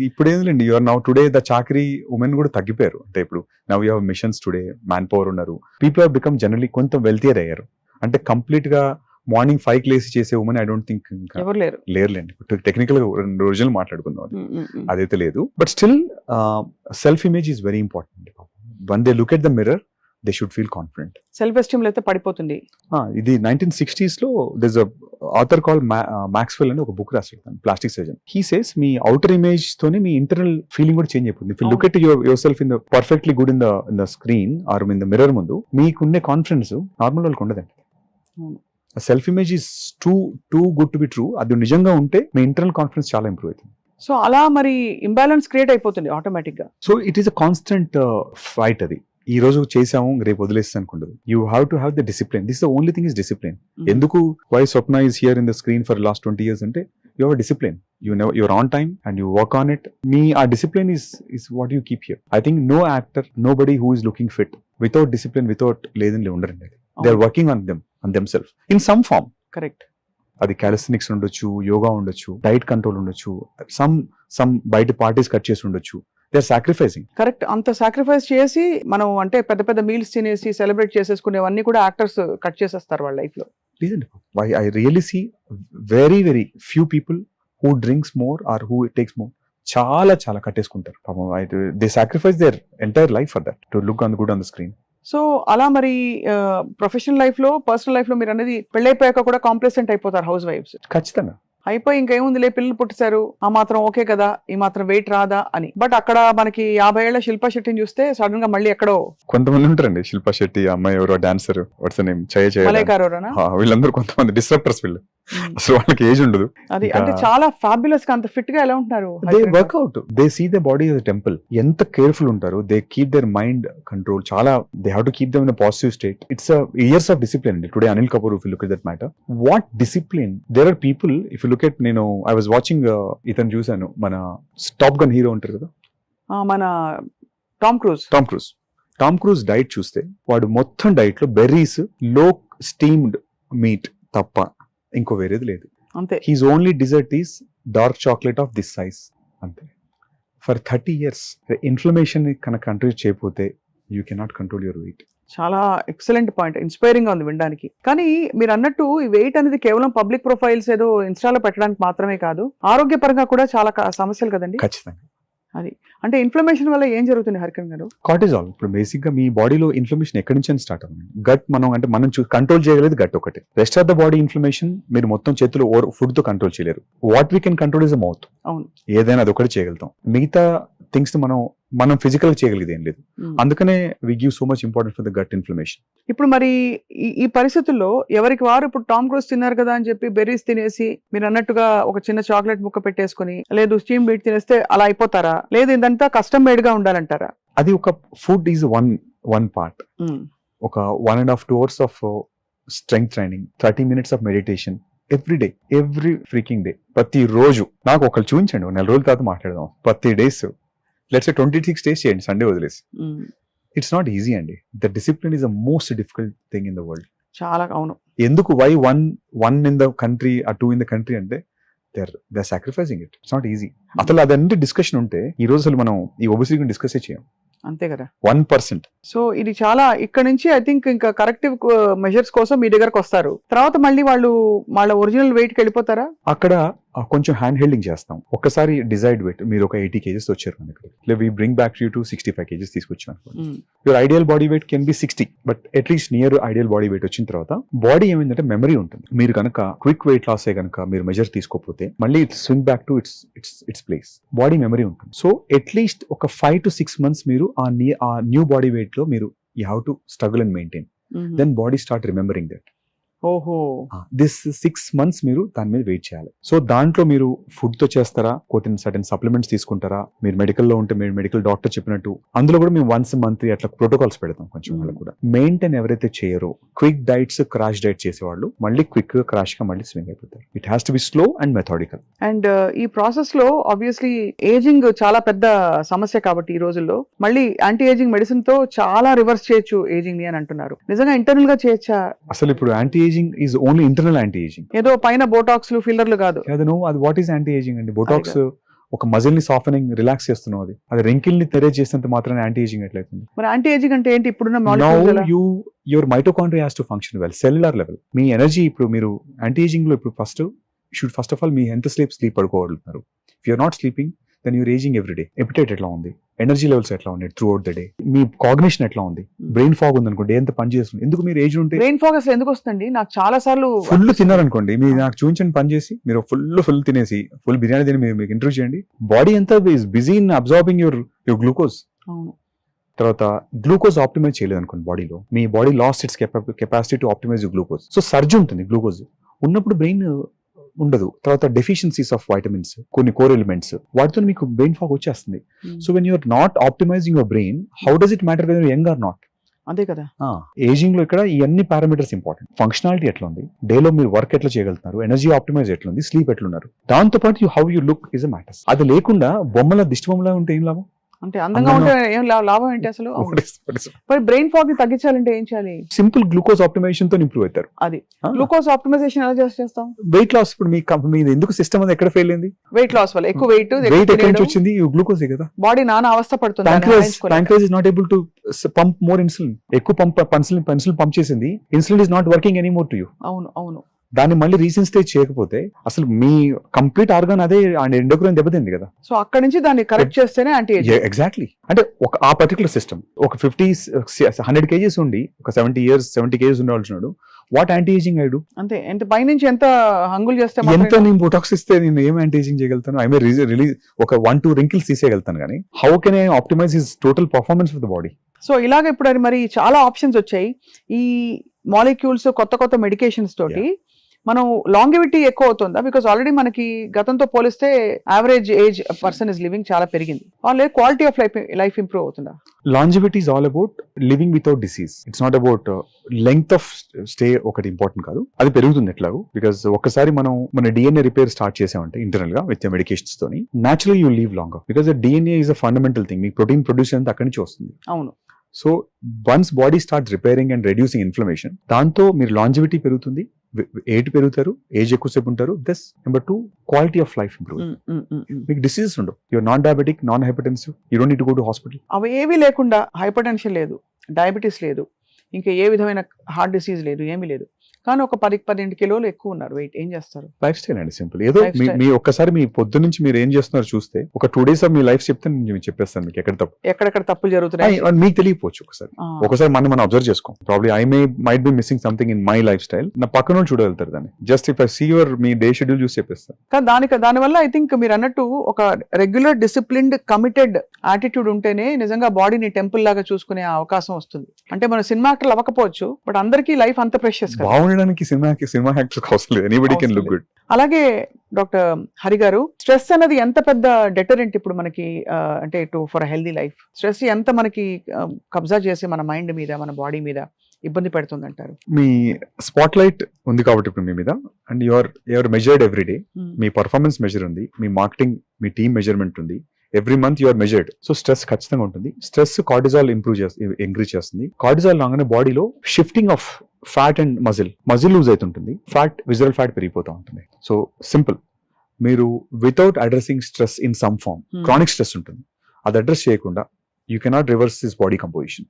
ఇప్పుడు ఏంటండి, యూఆర్ నౌ టుడే ద చాకరీ ఉమెన్ కూడా తగ్గిపోయారు. అంటే ఇప్పుడు now you have machines today, man power ఉన్నారు, పీపుల్ హావ్ బికమ్ జనరలీ కొంత వెల్తియర్ అయ్యారు. అంటే కంప్లీట్ గా మార్నింగ్ 5 లేసి చేసే ఉమెన్ ఐ డోంట్ థింక్ ఎవరు లేరులేండి. టెక్నికల్ గా 2 రోజులు మాట్లాడుకుందాం, అదైతే లేదు. But still self image is very important. One they look at the mirror, they should feel confident. Self esteem లో అయితే పడిపోతుంది. ఇది 1960s లో దిస్ ఆథర్ కాల్ మ్యాక్స్వెల్ అని ఒక బుక్ రాశాడు, ప్లాస్టిక్ సర్జన్. హీ సేస్ మీ అవుటర్ ఇమేజ్ తోనే మీ ఇంటర్నల్ ఫీలింగ్ కూడా చేంజ్ అయిపోతుంది. If you look at yourself in the perfectly good in the screen or in the mirror ముందు, మీకుండే కాన్ఫిడెన్స్ నార్మల్ వాళ్ళకి ఉండదండి. Self image is too good to be true. అది నిజంగా ఉంటే మీ ఇంటర్నల్ కాన్ఫిడెన్స్ చాలా ఇంప్రూవ్ అవుతుంది. సో అలా మరి ఇంబ్యాలెన్స్ క్రియేట్ అయిపోతుంది ఆటోమేటిక్ గా. So it is a constant fight. అది ఈ రోజు చేసాము రేపు వదిలేస్తాను అనుకుంటుంది. You have to have the discipline. This the only thing is discipline. ఎందుకు why Swapna is here in the screen for last 20 years అంటే you have a discipline. You're on time and you work on it. Our discipline is what you keep here. I think no actor, nobody who is looking fit without discipline, without లేదని ఉండరండి. They are working on themselves in some form. Correct. అది calisthenics ఉండొచ్చు, yoga ఉండొచ్చు, diet control ఉండొచ్చు, some బయట parties cut చేసి ఉండొచ్చు. They are sacrificing. Correct. అంత సాక్రిఫైస్ చేసి మనం అంటే పెద్ద పెద్ద మీల్స్ తినేసి సెలబ్రేట్ చేసేసుకునేవన్నీ కూడా యాక్టర్స్ కట్ చేసేస్తారు వాళ్ళ లైఫ్ లో. I really see very few people who drinks more or who takes more. చాలా కట్టేసుకుంటారు. They sacrifice their entire life for that, to look good on the screen. So అలా మరి professional life లో personal life లో మీరు అనేది పెళ్ళైపోయాక కూడా కాంప్లెసెంట్ అయిపోతారు house wives. ఖచ్చితంగా. అయిపోయి ఇంకేముందిలే పిల్లలు పుట్టేశారు, ఆ మాత్రం ఓకే కదా, ఈ మాత్రం వెయిట్ రాదా అని. బట్ అక్కడ మనకి 50 ఏళ్ల శిల్పా శెట్టిని చూస్తే సడన్ గా మళ్ళీ ఎక్కడో కొంతమంది ఉంటారండి, శిల్పా శెట్టి అమ్మాయి ఎవరో డాన్సర్, వాట్స్ నేమ్, మలైకారోనా, వీళ్ళందరూ కొంతమంది డిస్రప్టర్స్ వీళ్ళు. అసలు వాళ్ళకి ఏజ్ ఉండదు. అది అంటే చాలా ఫ్యాబులస్ గా అంత ఫిట్ గా ఎలా ఉంటున్నారు. They workout, they see the body as temple. ఎంత కేర్ఫుల్ ఉంటారు, they keep their mind control. చాలా they have to keep them in positive state. Its years of discipline అండి. Today Anil Kapoor, if you look at that matter, what discipline. There are people, if you look at, నేను I was watching, ఇతను చూసాను, మన top gun hero ఉంటారు కదా, మన Tom cruise diet చూస్తే వాడు మొత్తం డైట్ లో బెర్రీస్, లో స్టీమ్డ్ మీట్ తప్ప ఇంకో వేరేది లేదు. అంతే. He's only dessert is dark chocolate of this size, అంతే. ఫర్ 30 years ఇన్ఫ్లమేషన్ కనుక కంట్రోల్ చేయకపోతే you cannot control your weight. చాలా ఎక్సలెంట్ పాయింట్, ఇన్స్పైరింగ్ గా ఉంది వినడానికి. కానీ మీరు అన్నట్టు ఈ వెయిట్ అనేది కేవలం పబ్లిక్ ప్రొఫైల్స్ ఏదో ఇన్స్టాలో పెట్టడానికి మాత్రమే కాదు, ఆరోగ్యపరంగా కూడా చాలా సమస్యలు కదండి. ఖచ్చితంగా. అది అంటే ఇన్ఫ్లమేషన్ వల్ల ఏం జరుగుతుంది హరికరణ్ గారు? కార్టిజాల్. ఇప్పుడు బేసిక్ గా మీ బాడీలో ఇన్ఫ్లమేషన్ ఎక్కడి నుంచి స్టార్ట్ అవుతుంది? గట్. మనం కంట్రోల్ చేయగలిగేది గట్ ఒకటి. Rest of the body inflammation మీరు మొత్తం చేతులు ఫుడ్ తో కంట్రోల్ చేయలేరు. What we can control is the mouth. అవును, ఏదైనా అది ఒకటి చేయగలుగుతాం. మిగతా థింగ్స్ మనం ఫిజికల్ గా చేయగలిగేది ఏం లేదు. అందుకనే we give so much importance for the gut inflammation. ఇప్పుడు మరి ఈ పరిస్థితుల్లో ఎవరికి వారు ఇప్పుడు టామ్ క్రూజ్ తిన్నారు కదా అని చెప్పి బెర్రీస్ తినేసి మీరు అన్నట్టుగా ఒక చిన్న చాక్లెట్ ముక్క పెట్టేసుకుని, లేదు స్టీమ్ బీట్ తినేస్తే అలా అయిపోతారా? లేదు ఇదంతా కస్టమ్ మేడ్ గా ఉండాలంటారా? అది ఒక ఫుడ్ ఈజ్ వన్ పార్ట్. ఒక 1.5-2 hours of strength training, 30 minutes of meditation every day, every freaking day, ప్రతి రోజు. నాకు ఒకళ్ళు చూపించండి, 4 రోజుల తర్వాత మాట్లాడదాం. 30 days, లెట్స్ సే 26 days చేయండి, సండే వదిలేసి. ఇట్స్ నాట్ ఈజీ అండి. The discipline is the most difficult thing in the world. చాలా. అవును. ఎందుకు? Why one in the country, 2 in the country అంటే they're sacrificing it. It's not easy. అసలు అదంటే discussion ఉంటే ఈ రోజు అసలు మనం ఈ ఒబెసిటీ గురించి డిస్కస్ చేయం. అంతే కదా, 1%. సో ఇది చాలా ఇక్కడ నుంచి ఐ థింక్ ఇంకా కరెక్టివ్ మెజర్స్ కోసం మీ దగ్గరకు వస్తారు. తర్వాత మళ్ళీ వాళ్ళ ఒరిజినల్ వెయిట్ కి వెళ్ళిపోతారా? అక్కడ కొంచెం హ్యాండ్ హెల్డింగ్ చేస్తాం. ఒక్కసారి డిజైడ్ వెయిట్ మీరు ఒక 80 kgs వచ్చారు మన దగ్గర, లేదా we bring back you to 65 kgs తీసుకొచ్చాం అనుకోండి. Your ideal body weight can be 60, but at least near ideal body weight వచ్చిన తర్వాత బాడీ ఏమైందంటే మెమరీ ఉంటుంది. మీరు కనుక క్విక్ వెయిట్ లాస్ అయ్యే కనుక మీరు మెజర్ తీసుకోకపోతే మళ్ళీ swing back to its place. Body memory ఉంటుంది. సో అట్లీస్ట్ ఒక 5 to 6 months మీరు ఆ న్యూ బాడీ వెయిట్ లో మీరు you have to struggle and maintain. Then body start remembering that. ఓహో, దిస్ 6 months మీరు దాని మీద వెయిట్ చేయాలి. సో దాంట్లో మీరు ఫుడ్ తో చేస్తారా, సర్టెన్ సప్లిమెంట్స్ తీసుకుంటారా, మీరు మెడికల్ లో ఉంటే మీరు మెడికల్ డాక్టర్ చెప్పినట్టు అందులో కూడా మేము once a month అట్లా ప్రోటోకాల్స్ పెడతాం. కొంచెం వాళ్ళకి కూడా మెయింటైన్ ఎవరైతే చేయరో, క్విక్ డైట్స్, క్రాష్ డైట్ చేసేవాళ్ళు మళ్ళీ క్విక్ గా క్రాష్ గా మళ్ళీ స్వింగ్ అయిపోతారు. It has to be slow and methodical. And ఈ ప్రాసెస్ లో ఆబ్వియస్లీ ఏజింగ్ చాలా పెద్ద సమస్య కాబట్టి ఈ రోజుల్లో మళ్ళీ యాంటీ ఏజింగ్ మెడిసిన్ తో చాలా రివర్స్ చేయొచ్చు ఏజింగ్ ని అని అంటున్నారు. నిజంగా ఇంటర్నల్ గా చేయొచ్చా? అసలు ఇప్పుడు anti ageing is only internal anti ageing. ఏదో పైన బోటాక్స్ ఫిల్లర్లు కాదు. అది వాట్ ఈస్ యాంటీ ఏజింగ్ అండి? బోటాక్స్ ఒక మజిల్ ని సాఫెనింగ్, రిలాక్స్ చేస్తున్నాం. అది రెంకిల్ ని తెరేజ్ చేసినంత మాత్రం యాంటీ ఏజింగ్ ఎట్లయితుంది? మరి యాంటీ ఏజింగ్ అంటే ఏంటి? ఇప్పుడున్న your mitochondria has to function well, cellular level. Me energy ఇప్పుడు మీరు యాంటీ ఏజింగ్ లో ఇప్పుడు ఫస్ట్ ఆఫ్ ఆల్ మీ ఎంత స్లీప్ పడుకోగలుగుతున్నారు. If you're not sleeping then you're ageing every day. Appetite ఎట్లా ఉంది, ఎనర్జీ లెవెల్స్ ఎట్లా ఉన్నాయి త్రూ అవుట్ ద డే, మీ కాగ్నిషన్ ఎట్లా ఉంది, బ్రెయిన్ ఫాగ్ ఉంది అనుకోండి, ఎంత పని చేస్తుంది. ఎందుకు మీరు ఏజ్ ఉంటే బ్రెయిన్ ఫాగ్ అసలు ఎందుకు వస్తుంది? నాకు చాలా సార్లు ఫుల్ తిన్నారనుకోండి, మీరు నాకు చూపించండి పని చేసి, మీరు ఫుల్ తినేసి ఫుల్ బిర్యానీ తిని మీరు ఇంటర్వ్యూ చేయండి, బాడీ ఎంత busy in absorbing your glucose. తర్వాత గ్లూకోజ్ ఆప్టిమైజ్ చేయలేదు అనుకోండి బాడీలో, మీ body lost its capacity to optimise glucose. So surge ఉంటుంది గ్లూకోజ్ ఉన్నప్పుడు, బ్రెయిన్ ఉండదు. తర్వాత డెఫిషియన్సీస్ ఆఫ్ వైటమిన్స్, కొన్ని కోర్ ఎలిమెంట్స్, వాటితో మీకు బ్రెయిన్ ఫాగ్ వచ్చేస్తుంది. So when you're not optimising your brain, how does it matter whether young or not? అంతే కదా. ఏజింగ్ లో ఇక్కడ ఈ అన్ని పారామీటర్స్ ఇంపార్టెంట్. ఫంక్షనాలిటీ ఎట్లా ఉంది, డేలో మీరు వర్క్ ఎట్లా చేయగలుగుతున్నారు, ఎనర్జీ ఆప్టిమైజ్ ఎట్లా ఉంది, స్లీప్ ఎట్లున్నారు, దాంతో పాటు how you look is a matters. అది లేకుండా దిష్టి బొమ్మలా ఉంటే ఏం లాభం? అంటే అందంగా ఉంటే ఏం లాభం ఏంటి అసలు? మరి బ్రెయిన్ ఫాగ్ ని తగ్గించాలంటే ఏం చేయాలి? సింపుల్ గ్లూకోజ్ ఆప్టిమైజేషన్ తో ఇంప్రూవ్ అవుతారు. అది గ్లూకోజ్ ఆప్టిమైజేషన్ ఎలా చేస్తాం? Weight loss. ఇప్పుడు మీ ఎందుకు సిస్టమ్ అది ఎక్కడ ఫెయిల్ అయింది? వెయిట్ లాస్ వల్ల. ఎక్కువ వెయిట్ ఎక్కడి నుంచి వచ్చింది? గ్లూకోజ్ కదా. బాడీ నానా అవస్థ పడుతుంది. Pancreas is not able to pump more insulin. ఎక్కువ పంప్ చేసింది, insulin is not working anymore to you. అవును. దాన్ని మళ్ళీ రీసెంట్ స్టేజ్ చేయకపోతే అసలు మీ కంప్లీట్ ఆర్గాన్ అదే ఎండోక్రైన్ దెబ్బతింది కదా. సో అక్కడ నుంచి దాన్ని కరెక్ట్ చేస్తేనే యాంటీ ఎగ్జాక్ట్లీ. అంటే ఒక ఆ పర్టికులర్ సిస్టమ్ ఒక 100 kgs ఉండి ఒక 70 kgs ఉండవలసినాడు, what anti ageing I do? అంతే. ఎంత పైనుంచి ఎంత హంగులు చేస్తే ఎంత నేను బొటాక్స్ ఇస్తే నేను ఏం యాంటీ ఏజింగ్ చేయగలుగుతాను? ఐ మే రిలీజ్ ఒక 1-2 wrinkles తీసేయగలుగుతాను, కానీ how can I optimise his total performance of the body? So ఇలాగ ఇప్పుడు అది మరి చాలా ఆప్షన్స్ వచ్చాయి ఈ మాలిక్యూల్స్, కొత్త మెడికేషన్స్ తోటి. మనం లాంగివిటీ ఎక్కువ అవుతుందా? బికాస్ ఆల్రెడీ మనకి గతంతో పోలిస్తే average age person is living చాలా పెరిగింది. వాళ్ళే క్వాలిటీ ఆఫ్ లైఫ్ ఇంప్రూవ్ అవుతుందా? Longevity is all about living without disease. It's not about length of stay ఒకటి ఇంపార్టెంట్ కాదు, అది పెరుగుతుంది ఎట్లాగో. బికాస్ ఒక్కసారి మనం మన డిఎన్ఏ రిపేర్ స్టార్ట్ చేసామంటే ఇంటర్నల్ గా విత్ మెడికేషన్స్ తోని natural you leave longer. Because DNA is a fundamental thing. Me protein produce అంతా అక్కడి నుంచి వస్తుంది. అవును. So once body start repairing and reducing inflammation, దాంతో మీరు లాంజివిటీ పెరుగుతుంది, ఏజ్ పెరుగుతారు, ఏజ్ ఎక్కువసేపు ఉంటారు. This number 2, quality of life improve. మీకు డిసీజెస్ ఉండవు. You're non diabetic, non hypertensive, you don't need to go to hospital. అవి ఏవి లేకుండా హైపర్ టెన్షన్ లేదు, డయాబెటీస్ లేదు, ఇంకా ఏ విధమైన హార్ట్ డిసీజ్ లేదు, ఏమీ లేదు, కానీ ఒక 10-12 కిలోలు ఎక్కువ ఉన్నారు. వెయిట్ ఏం చేస్తారు? లైఫ్ స్టైల్ అండి, సింపుల్. ఏదో మీ ఒక్కసారి మీ పొద్దు నుంచి మీరు ఏం చేస్తున్నారు చూస్తే ఒక 2 days ఆఫ్ మీ లైఫ్ చెప్తే నేను చెప్పేస్తాను మీకు ఎక్కడెక్కడ తప్పులు జరుగుతున్నాయి మీకు తెలియకపోవచ్చు. ఒకసారి మనం అబ్జర్వ్ చేసుకోం. Probably I might be missing something in my life style. నా పక్కన వాళ్ళు చూడగలుగుతారు దాన్ని. Just if I see your మీ డే షెడ్యూల్ చూసి చెప్పేస్తాను. కానీ దానివల్ల ఐ థింక్ మీరు అన్నట్టు ఒక రెగ్యులర్ డిసిప్లిన్డ్ కమిటెడ్ యాటిట్యూడ్ ఉంటేనే నిజంగా బాడీని టెంపుల్ లాగా చూసుకునే అవకాశం వస్తుంది. అంటే మన సినిమా యాక్టర్లు అవ్వకపోవచ్చు, బట్ అందరికీ లైఫ్ అంత ప్రెషియస్. బాగుండడానికి సినిమా యాక్టర్స్ అవసరం లేదు. Anybody can look good. అలాగే డాక్టర్ హరి గారు, స్ట్రెస్ అనేది ఎంత పెద్ద డెటరెంట్ ఇప్పుడు మనకి, అంటే ఫర్ హెల్దీ లైఫ్ స్ట్రెస్ ఎంత మనకి కబ్జా చేసి మన మైండ్ మీద, మన బాడీ మీద ఇబ్బంది పెడుతుంది అంటారు? మీ స్పాట్ లైట్ ఉంది కాబట్టి ఇప్పుడు మీ మీద, and your measured every day. మీ పర్ఫార్మెన్స్ మెజర్ ఉంది, మీ మార్కెటింగ్, మీ టీమ్ మెజర్మెంట్ ఉంది. Every month you're measured. So stress ఖచ్చితంగా ఉంటుంది. స్ట్రెస్ కార్టిజాల్ ఇంక్రీజ్ చేస్తుంది. కార్టిజాల్ లాగానే బాడీలో shifting of fat and muscle loose అవుతుంటుంది, ఫ్యాట్ విజరల్ ఫ్యాట్ పెరిగిపోతూ ఉంటుంది. సో సింపుల్, మీరు without addressing stress in some form, chronic stress ఉంటుంది, అది అడ్రస్ చేయకుండా you cannot reverse this body composition.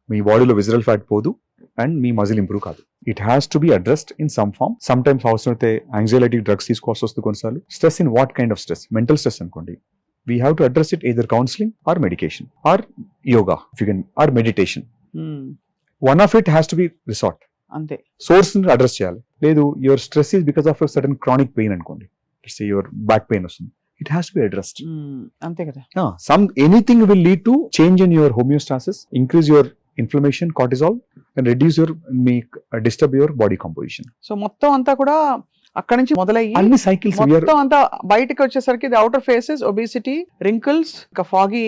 మీ బాడీలో విజరల్ ఫ్యాట్ పోదు అండ్ మీ మజిల్ ఇంప్రూవ్ కాదు. It has to be addressed in some form. Sometimes అవసరం అయితే యాంగ్జైటీ డ్రగ్స్ తీసుకోవాల్సి వస్తుంది కొన్నిసార్లు. Stress in what kind of stress? Mental stress అనుకోండి, we have to address it either counselling or medication or yoga or meditation. One of it has to be resort. అంతే. Source ని అడ్రస్ చేయాలి. లేదు your stress is because of sudden chronic pain అనుకోండి, your back pain వస్తుంది, it has to be addressed. అంతే కదా. Anything will lead to change in your homeostasis, increase your inflammation, cortisol, and reduce your disturb your body composition. So మొత్తం అంతా కూడా అక్కడ నుంచి మొదలయ్యి అన్ని సైకిల్స్ మొత్తం అంతా బయటకు వచ్చేసరికి the outer faces obesity, wrinkles, ఒక ఫాగీ,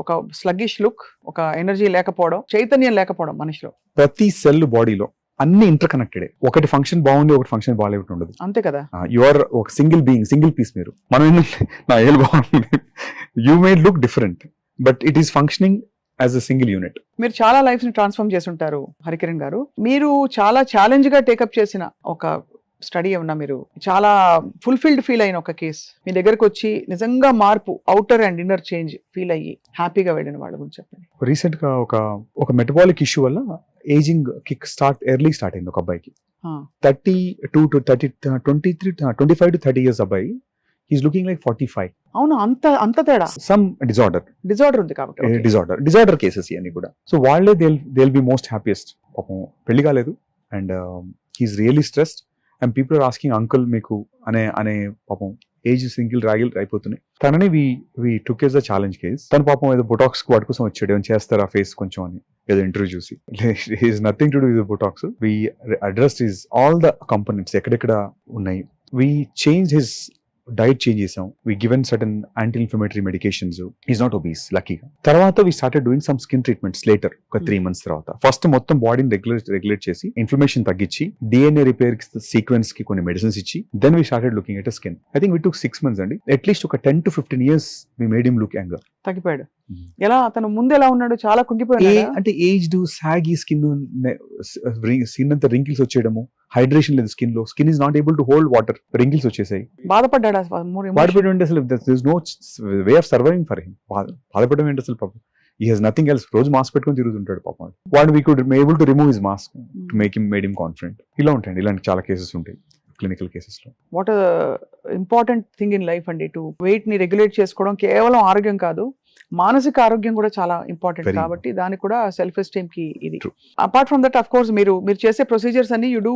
ఒక స్లగ్గిష్ లుక్, ఒక ఎనర్జీ లేకపోవడం, చైతన్యం లేకపోవడం మనిషిలో. ప్రతి సెల్ బాడీలో అన్ని ఇంటర్ కనెక్టెడ్. ఒకటి ఫంక్షన్ బాగుంది, ఒకటి ఫంక్షన్ బాగాలేకుండా ఉండదు. అంతే కదా. యువర్ ఒక సింగిల్ బీయింగ్, సింగిల్ పీస్. మీరు మనం ఏంటంటే నా ఏళ్ళు బాగుంది, you may look different, but it is functioning as a single unit. మీరు చాలా లైఫ్ ని ట్రాన్స్ఫార్మ్ చేసి ఉంటారు హరికిరణ్ గారు. మీరు చాలా ఛాలెంజ్ గా టేకప్ చేసిన ఒక స్టడీ ఏమన్నా, మీరు చాలా ఫుల్ఫిల్డ్ ఫీల్ అయిన ఒక కేసు మీ దగ్గరకు వచ్చి నిజంగా మార్పు, outer and inner change feel అయ్యి హ్యాపీగా వెళ్ళిన వాళ్ళ గురించి చెప్పండి. రీసెంట్ గా ఒక మెటబాలిక్ ఇష్యూ వల్ల ఏజింగ్ కిక్ ఎర్లీ స్టార్ట్ అయింది ఒక అబ్బాయికి. 25 to 30 years అబ్బాయి, హీస్ లుకింగ్ లైక్ 45. అవును, అంత తేడా. సమ్ డిజార్డర్ ఉంది కాబట్టి డిజార్డర్ కేసెస్ ఇవన్నీ కూడా. సో వాళ్ళే దే బి మోస్ట్ హ్యాపీయెస్ట్. పాపం పెళ్లి కాలేదు and he's really stressed and people are asking uncle మీకు అనే పాపం ఏజ్ సింగిల్ రాగిల్ అయిపోతున్నాయి. తనని we took as the challenge case. తన పాపం ఏదో బొటాక్స్ వాటి కోసం వచ్చాడు, ఏమైనా చేస్తారా ఫేస్ కొంచెం అని ఏదో ఇంటర్వ్యూ చూసి. Is nothing to do with Botox. We addressed his all the components ఎక్కడెక్కడ ఉన్నాయి. We change his diet change చేసాం. We given certain anti inflammatory medications. Is not obese luckily. తర్వాత we started doing some skin treatments later, ఒక 3 months తర్వాత. First మొత్తం బాడీని regulate చేసి inflammation తగ్గించి డిఎన్ఏ రిపేర్ సీక్వెన్స్ కి కొన్ని మెడిసిన్స్ ఇచ్చి then we started looking at skin. I think we took 6 months అండి. అట్లీస్ట్ ఒక 10 to 15 years we made him look younger. తగ్గిపోయాడు. ఎలా అతను ముందు ఎలా ఉన్నాడు? చాలా కుంగిపోయాడు. అంటే ఏజ్డ్ సాగి స్కిన్ అంతా రింకిల్స్ వచ్చేయడము, హైడ్రేషన్ లేదు స్కిన్ లో, skin is not able to hold water, wrinkles వచ్చేసాయి. బాధపడ్డాడు అసలు. No way of surviving for him. బాధపడడం ఏంటి అసలు? పాపం ఈ హాస్ నథింగ్ ఎల్స్. రోజు మాస్క్ పెట్టుకొని తిరుగుతుంటాడు పాపం. వాడు we could able to remove his mask to made him confident. ఇలా ఉంటాయండి, ఇలాంటి చాలా కేసెస్ ఉంటాయి క్లినికల్ కేసెస్ లో. What important thing in life అండి, టు వెయిట్ ని రెగ్యులేట్ చేసుకోవడం కేవలం ఆరోగ్యం కాదు, మానసిక ఆరోగ్యం కూడా చాలా ఇంపార్టెంట్. Very కాబట్టి దానికి కూడా సెల్ఫ్ ఎస్టీమ్ కి ఇది. True. Apart from that, of course మీరు చేసే ప్రొసీజర్స్ అన్ని you do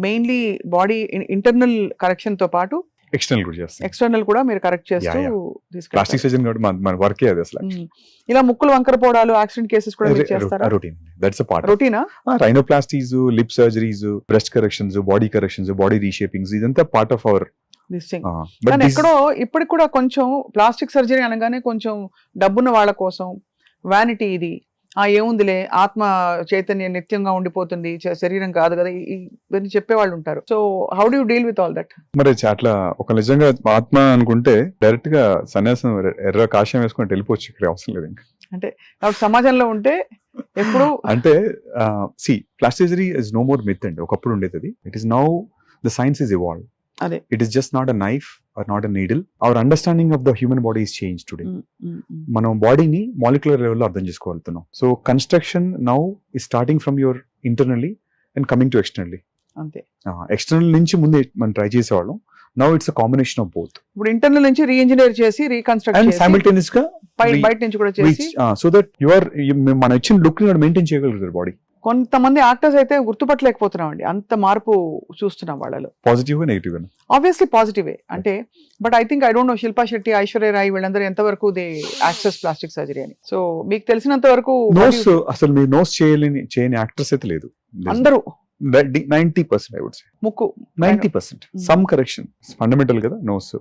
mainly body internal correction తో పాటు ఎక్స్టర్నల్ కూడా చేస్తాం. ఎక్స్టర్నల్ కూడా మీరు కరెక్ట్ చేస్తూ Yeah. తీసుకెళ్తారు. ప్లాస్టిక్ సర్జన్ కాబట్టి మన వర్కే అది అసలు. ఇలా ముక్కులు వంకర పోవడాలు, యాక్సిడెంట్ కేసెస్ కూడా మీరు చేస్తారా? Routine, that's a part. రొటీనా? Rhinoplasties, lip surgeries, breast corrections, body corrections, body reshapings, ఇదంతా part of our. This thing. కానీ ఎక్కడో ఇప్పటికి కూడా కొంచెం ప్లాస్టిక్ సర్జరీ అనగానే కొంచెం డబ్బున్న వాళ్ళ కోసం వ్యానిటీ, ఇది ఏముందిలే, ఆత్మ చైతన్యం నిత్యంగా ఉండిపోతుంది, శరీరం కాదు కదా, ఇవన్నీ చెప్పేవాళ్ళు ఉంటారు. So how do you deal with all that? మరి అట్లా ఒక నిజంగా ఆత్మ అనుకుంటే డైరెక్ట్ గా సన్యాసం ఎర్ర కాషాయం వేసుకుని వెళ్ళిపోవచ్చు, ఇక్కడ అవసరం లేదు ఇంకా. అంటే కాబట్టి సమాజంలో ఉంటే ఎప్పుడు అంటే plastic surgery is no more myth అండి. ఒకప్పుడు ఉండేది అది. It is now the science is evolve. అదే, it is just not a knife or not a needle. Our understanding of the human body is change today. మనం బాడీని molecular లెవెల్లో అర్థం చేసుకోగలుగుతున్నాం. So construction now is starting from your internally and coming to externally. అంతే, external నుంచి ముందే మనం try చేసేవాళ్ళం. Now it's a combination of both. ఇప్పుడు ఇంటర్నల్ నుంచి రీఇంజనీర్ చేసి రీకన్స్ట్రక్ట్ అండ్ చేసి సైమల్టేనియస్ గా బయట నుంచి కూడా చేసి, సో దట్ మనం ఇచ్చిన లుక్ ని మెయింటైన్ చేయగలుగుతారు బాడీ. కొంతమంది యాక్టర్స్ అయితే గుర్తుపట్టలేకపోతున్నాం అండి, అంత మార్పు చూస్తున్నాం వాళ్ళలో. పాజిటివ్ నెగిటివ్ ఆబ్వియస్లీ పాజిటివే అంటే, but I think I don't know Shilpa Shetty, Aishwarya Rai వీళ్ళందరూ ఎంతవరకు దే యాక్సెస్ ప్లాస్టిక్ సర్జరీ అని. సో మీకు తెలిసినంత వరకు నోస్, అసలు మీరు నోస్ చేయని యాక్టర్స్ అయితే లేదు. అందరూ 90% I would say. ముక్కు 90%. సమ్ కరెక్షన్ ఫండమెంటల్ కదా నోస్.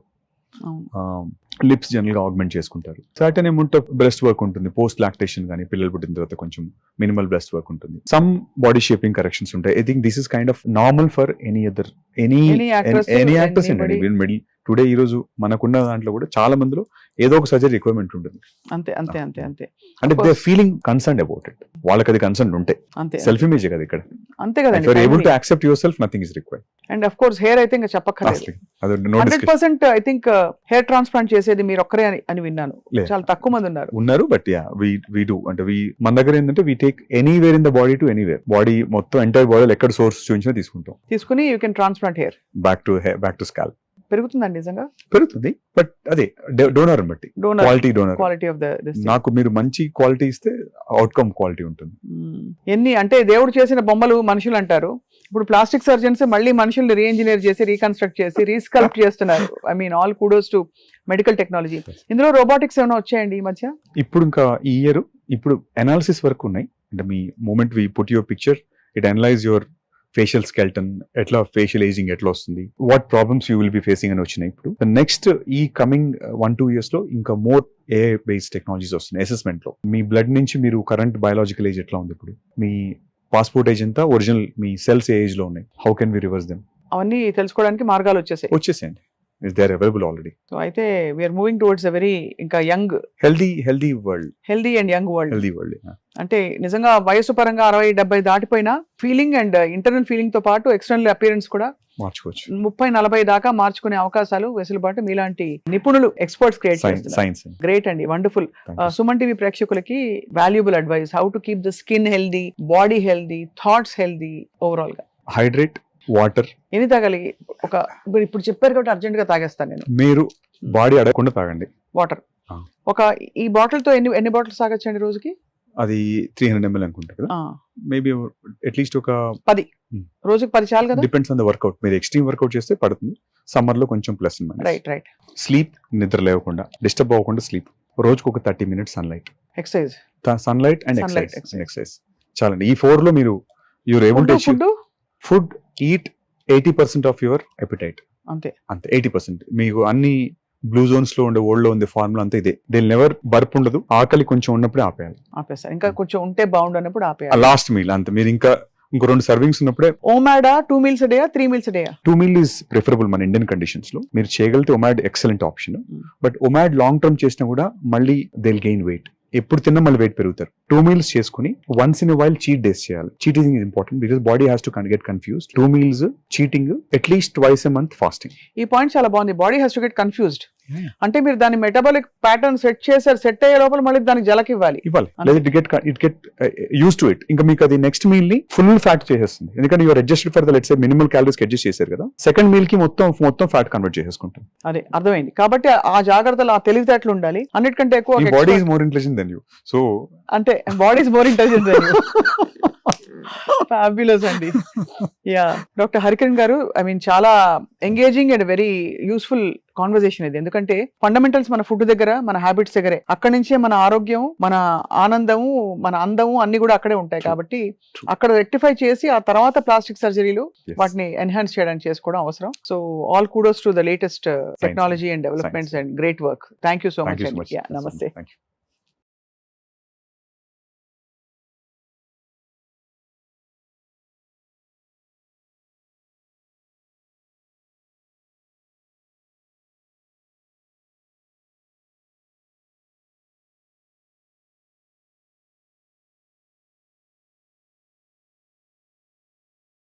లిప్స్ జనరల్ గా ఆగ్మెంట్ చేసుకుంటారు. Certain amount of breast work ఉంటుంది. పోస్ట్ లాక్టేషన్ కానీ పిల్లలు పుట్టిన తర్వాత కొంచెం మినిమల్ బ్రెస్ట్ వర్క్ ఉంటుంది. సమ్ బాడీ షేపింగ్ కరెక్షన్స్ ఉంటాయి. I think this is kind of normal for any actors అండి. టుడే ఈ రోజు మనకున్న దాంట్లో కూడా చాలా మందిలో ఏదో ఒక సర్జరీ రిక్వైర్మెంట్ ఉంటుంది. అంతే అంతే అంతే అంతే అంటే they feeling concern about it. వాళ్ళకి అది కన్సర్న్ ఉంటే అంతే, సెల్ఫ్ ఇమేజ్ కదా ఇక్కడ. అంతే కదండి. If you are able to accept yourself, nothing is required. And of course hair అయితే ఇంకా చెప్పక్కర్లేదు. 100% ఐ థింక్ హెయిర్ ట్రాన్స్ప్లాంట్ చేసేది మీరు ఒక్కరే అని విన్నాను. చాలా తక్కువ మంది ఉన్నారు. But yeah we do. అంటే మన దగ్గర ఏంటంటే we take anywhere in the body to anywhere. Body మొత్తం ఎంటైర్ బాడీలో ఎక్కడ సోర్స్ చూపించినా తీసుకుని you can transplant hair back to scalp. పెరుగుతుందండి నిజంగా? పెరుగుతుంది, బట్ అదే డోనర్ బట్టి, క్వాలిటీ ఆఫ్ ద. నాకు మీరు మంచి క్వాలిటీ ఇస్తే అవుట్కమ్ క్వాలిటీ ఉంటుంది. ఎన్ని అంటే దేవుడు చేసిన బొమ్మలు మనుషులు అంటారు. ఇప్పుడు ప్లాస్టిక్ సర్జన్స్ మళ్ళీ మనుషుల్ని రీఇంజనీర్ చేసి రీకన్స్ట్రక్ట్ చేసి రీస్కల్ప్ట్ చేస్తున్నారు. I mean all kudos to medical technology. ఇందులో రోబోటిక్స్ ఏమైనా వచ్చాయండి ఈ మధ్య? ఇప్పుడు ఇంకా ఈ ఇయర్ ఇప్పుడు అనాలిసిస్ వరకు ఉన్నాయి. అంటే మీ moment we put your picture, it analyse your facial skeleton, ఎట్లా ఫేషియల్ ఏజింగ్ ఎట్లా వస్తుంది, what problems you will be facing అని వచ్చినాయి. ఇప్పుడు నెక్స్ట్ ఈ కమింగ్ 1-2 years లో ఇంకా మోర్ AI బేస్డ్ టెక్నాలజీస్ వస్తున్నాయి అసెస్మెంట్ లో. మీ బ్లడ్ నుంచి మీరు కరెంట్ బయాలజికల్ ఏజ్ ఎట్లా ఉంది, ఇప్పుడు మీ పాస్పోర్ట్ ఏజ్ ఎంత, ఒరిజినల్ మీ సెల్స్ ఏ ఏజ్ లో ఉన్నాయి, how can we reverse them, అవన్నీ తెలుసుకోవడానికి మార్గాలు వచ్చేసాయండి. They are available already. So అయితే we are moving towards a very ఇంకా young healthy world. Healthy and young world. Yeah. అంటే నిజంగా వయసు పరంగా 60-70 దాటిపోయినా ఫీలింగ్ అండ్ ఇంటర్నల్ ఫీలింగ్ తో పాటు ఎక్స్టర్నల్ అపియరెన్స్ కూడా మార్చుకోవచ్చు. 30-40 దాకా మార్చుకునే అవకాశాలు వెసులుబాటు మీలాంటి నిపుణులు ఎక్స్పర్ట్స్ క్రియేట్ చేస్తున్నారు. గ్రేట్ అండి, వండర్ఫుల్. సుమన్ టీవీ ప్రేక్షకులకి valuable advice, how to keep the skin healthy, body healthy, thoughts healthy, overall గా. Hydrate, water. ఎన్ని తాగాలి? ఇప్పుడు చెప్పారు కాబట్టి అర్జెంట్ గా తాగేస్తాను నేను. మీరు బాడీ అడగకుండా తాగండి వాటర్. ఈ బాటిల్ తో ఎన్ని బాటిల్స్ తాగొచ్చండి రోజుకి? అది 300 ml అనుకుంటా కదా. మేబీ అట్లీస్ట్ ఒక 10 రోజుకి 10 చాలు కదా. Depends on the work out. మీరు ఎక్స్ట్రీమ్ వర్కౌట్ చేస్తే పడుతుంది. సమ్మర్ లో కొంచెం ప్లస్. రైట్. స్లీప్, నిద్ర లేవకుండా, డిస్టర్బ్ అవ్వకుండా స్లీప్. రోజుకు ఒక 30 minutes sunlight, exercise, sunlight and exercise చాలండి. ఈ 4 లో మీరు you're able to food eat 80% of your appetite. అంతే 80%. మీకు అన్ని బ్లూ జోన్స్ లో ఉండే వరల్డ్ లో ఉండే ఫార్ములా అంతా ఇదే. దే నెవర్ బర్ప్ ఉండదు. ఆకలి కొంచెం ఉన్నప్పుడే ఆపేయాలి. ఇంకా కొంచెం ఉంటే బాగుండనప్పుడు ఆపేయాలి. లాస్ట్ మీల్ అంతే. మీరు ఇంకో 2 సర్వింగ్స్ ఉన్నప్పుడే. ఓమాడా 2 meals a day, 3 meals a day? 2 meal is preferable మన ఇండియన్ కండిషన్స్ లో. మీరు చేయగలిగితే OMAD excellent option. But OMAD long term చేసినా కూడా మళ్ళీ దే విల్ గెయిన్ వెయిట్. ఎప్పుడు తిన్నా మళ్ళీ వెయిట్ పెరుగుతారు. 2 meals చేసుకుని once in while cheat days చేయాలి. Cheating is important because body has to get confused. 2 meals cheating, at least twice a month fasting. ఈ పాయింట్ చాలా బాగుంది. Body has to get confused. అంటే మీరు దాని మెటబాలిక్ ప్యాటర్న్ సెట్ చేశారు, set అయ్యే లోపల మళ్ళీ దానికి జలకి ఇవ్వాలి. లేదా it get use to it. ఇంకా మీకు అది నెక్స్ట్ మీల్ ని ఫుల్ ఫ్యాట్ చేసేస్తుంది, ఎందుకంటే you're adjusted for the let's say minimal calories adjust చేశారు కదా, సెకండ్ మీల్ కి మొత్తం ఫ్యాట్ కన్వర్ట్ చేసేసుకుంటాం. అదే అర్థమైంది. కాబట్టి ఆ జాగ్రత్తలు, ఆ తెలివితేటలు ఉండాలి. అన్నిటికంటే ఎక్కువ body is more intelligent than you. So అంటే body is more intelligent than you. Fabulous అండి. యా డాక్టర్ హరికిరణ్ గారు, ఐ మీన్ చాలా engaging and very useful conversation ఇది. ఎందుకంటే ఫండమెంటల్స్ మన ఫుడ్ దగ్గర, మన హ్యాబిట్స్ దగ్గరే, అక్కడి నుంచే మన ఆరోగ్యం, మన ఆనందము, మన అందము అన్ని కూడా అక్కడే ఉంటాయి. కాబట్టి అక్కడ రెక్టిఫై చేసి ఆ తర్వాత ప్లాస్టిక్ సర్జరీలు వాటిని ఎన్హాన్స్ చేయడానికి చేసుకోవడం అవసరం. So all kudos to the latest technology and developments and great work. Thank you so much అండి. నమస్తే.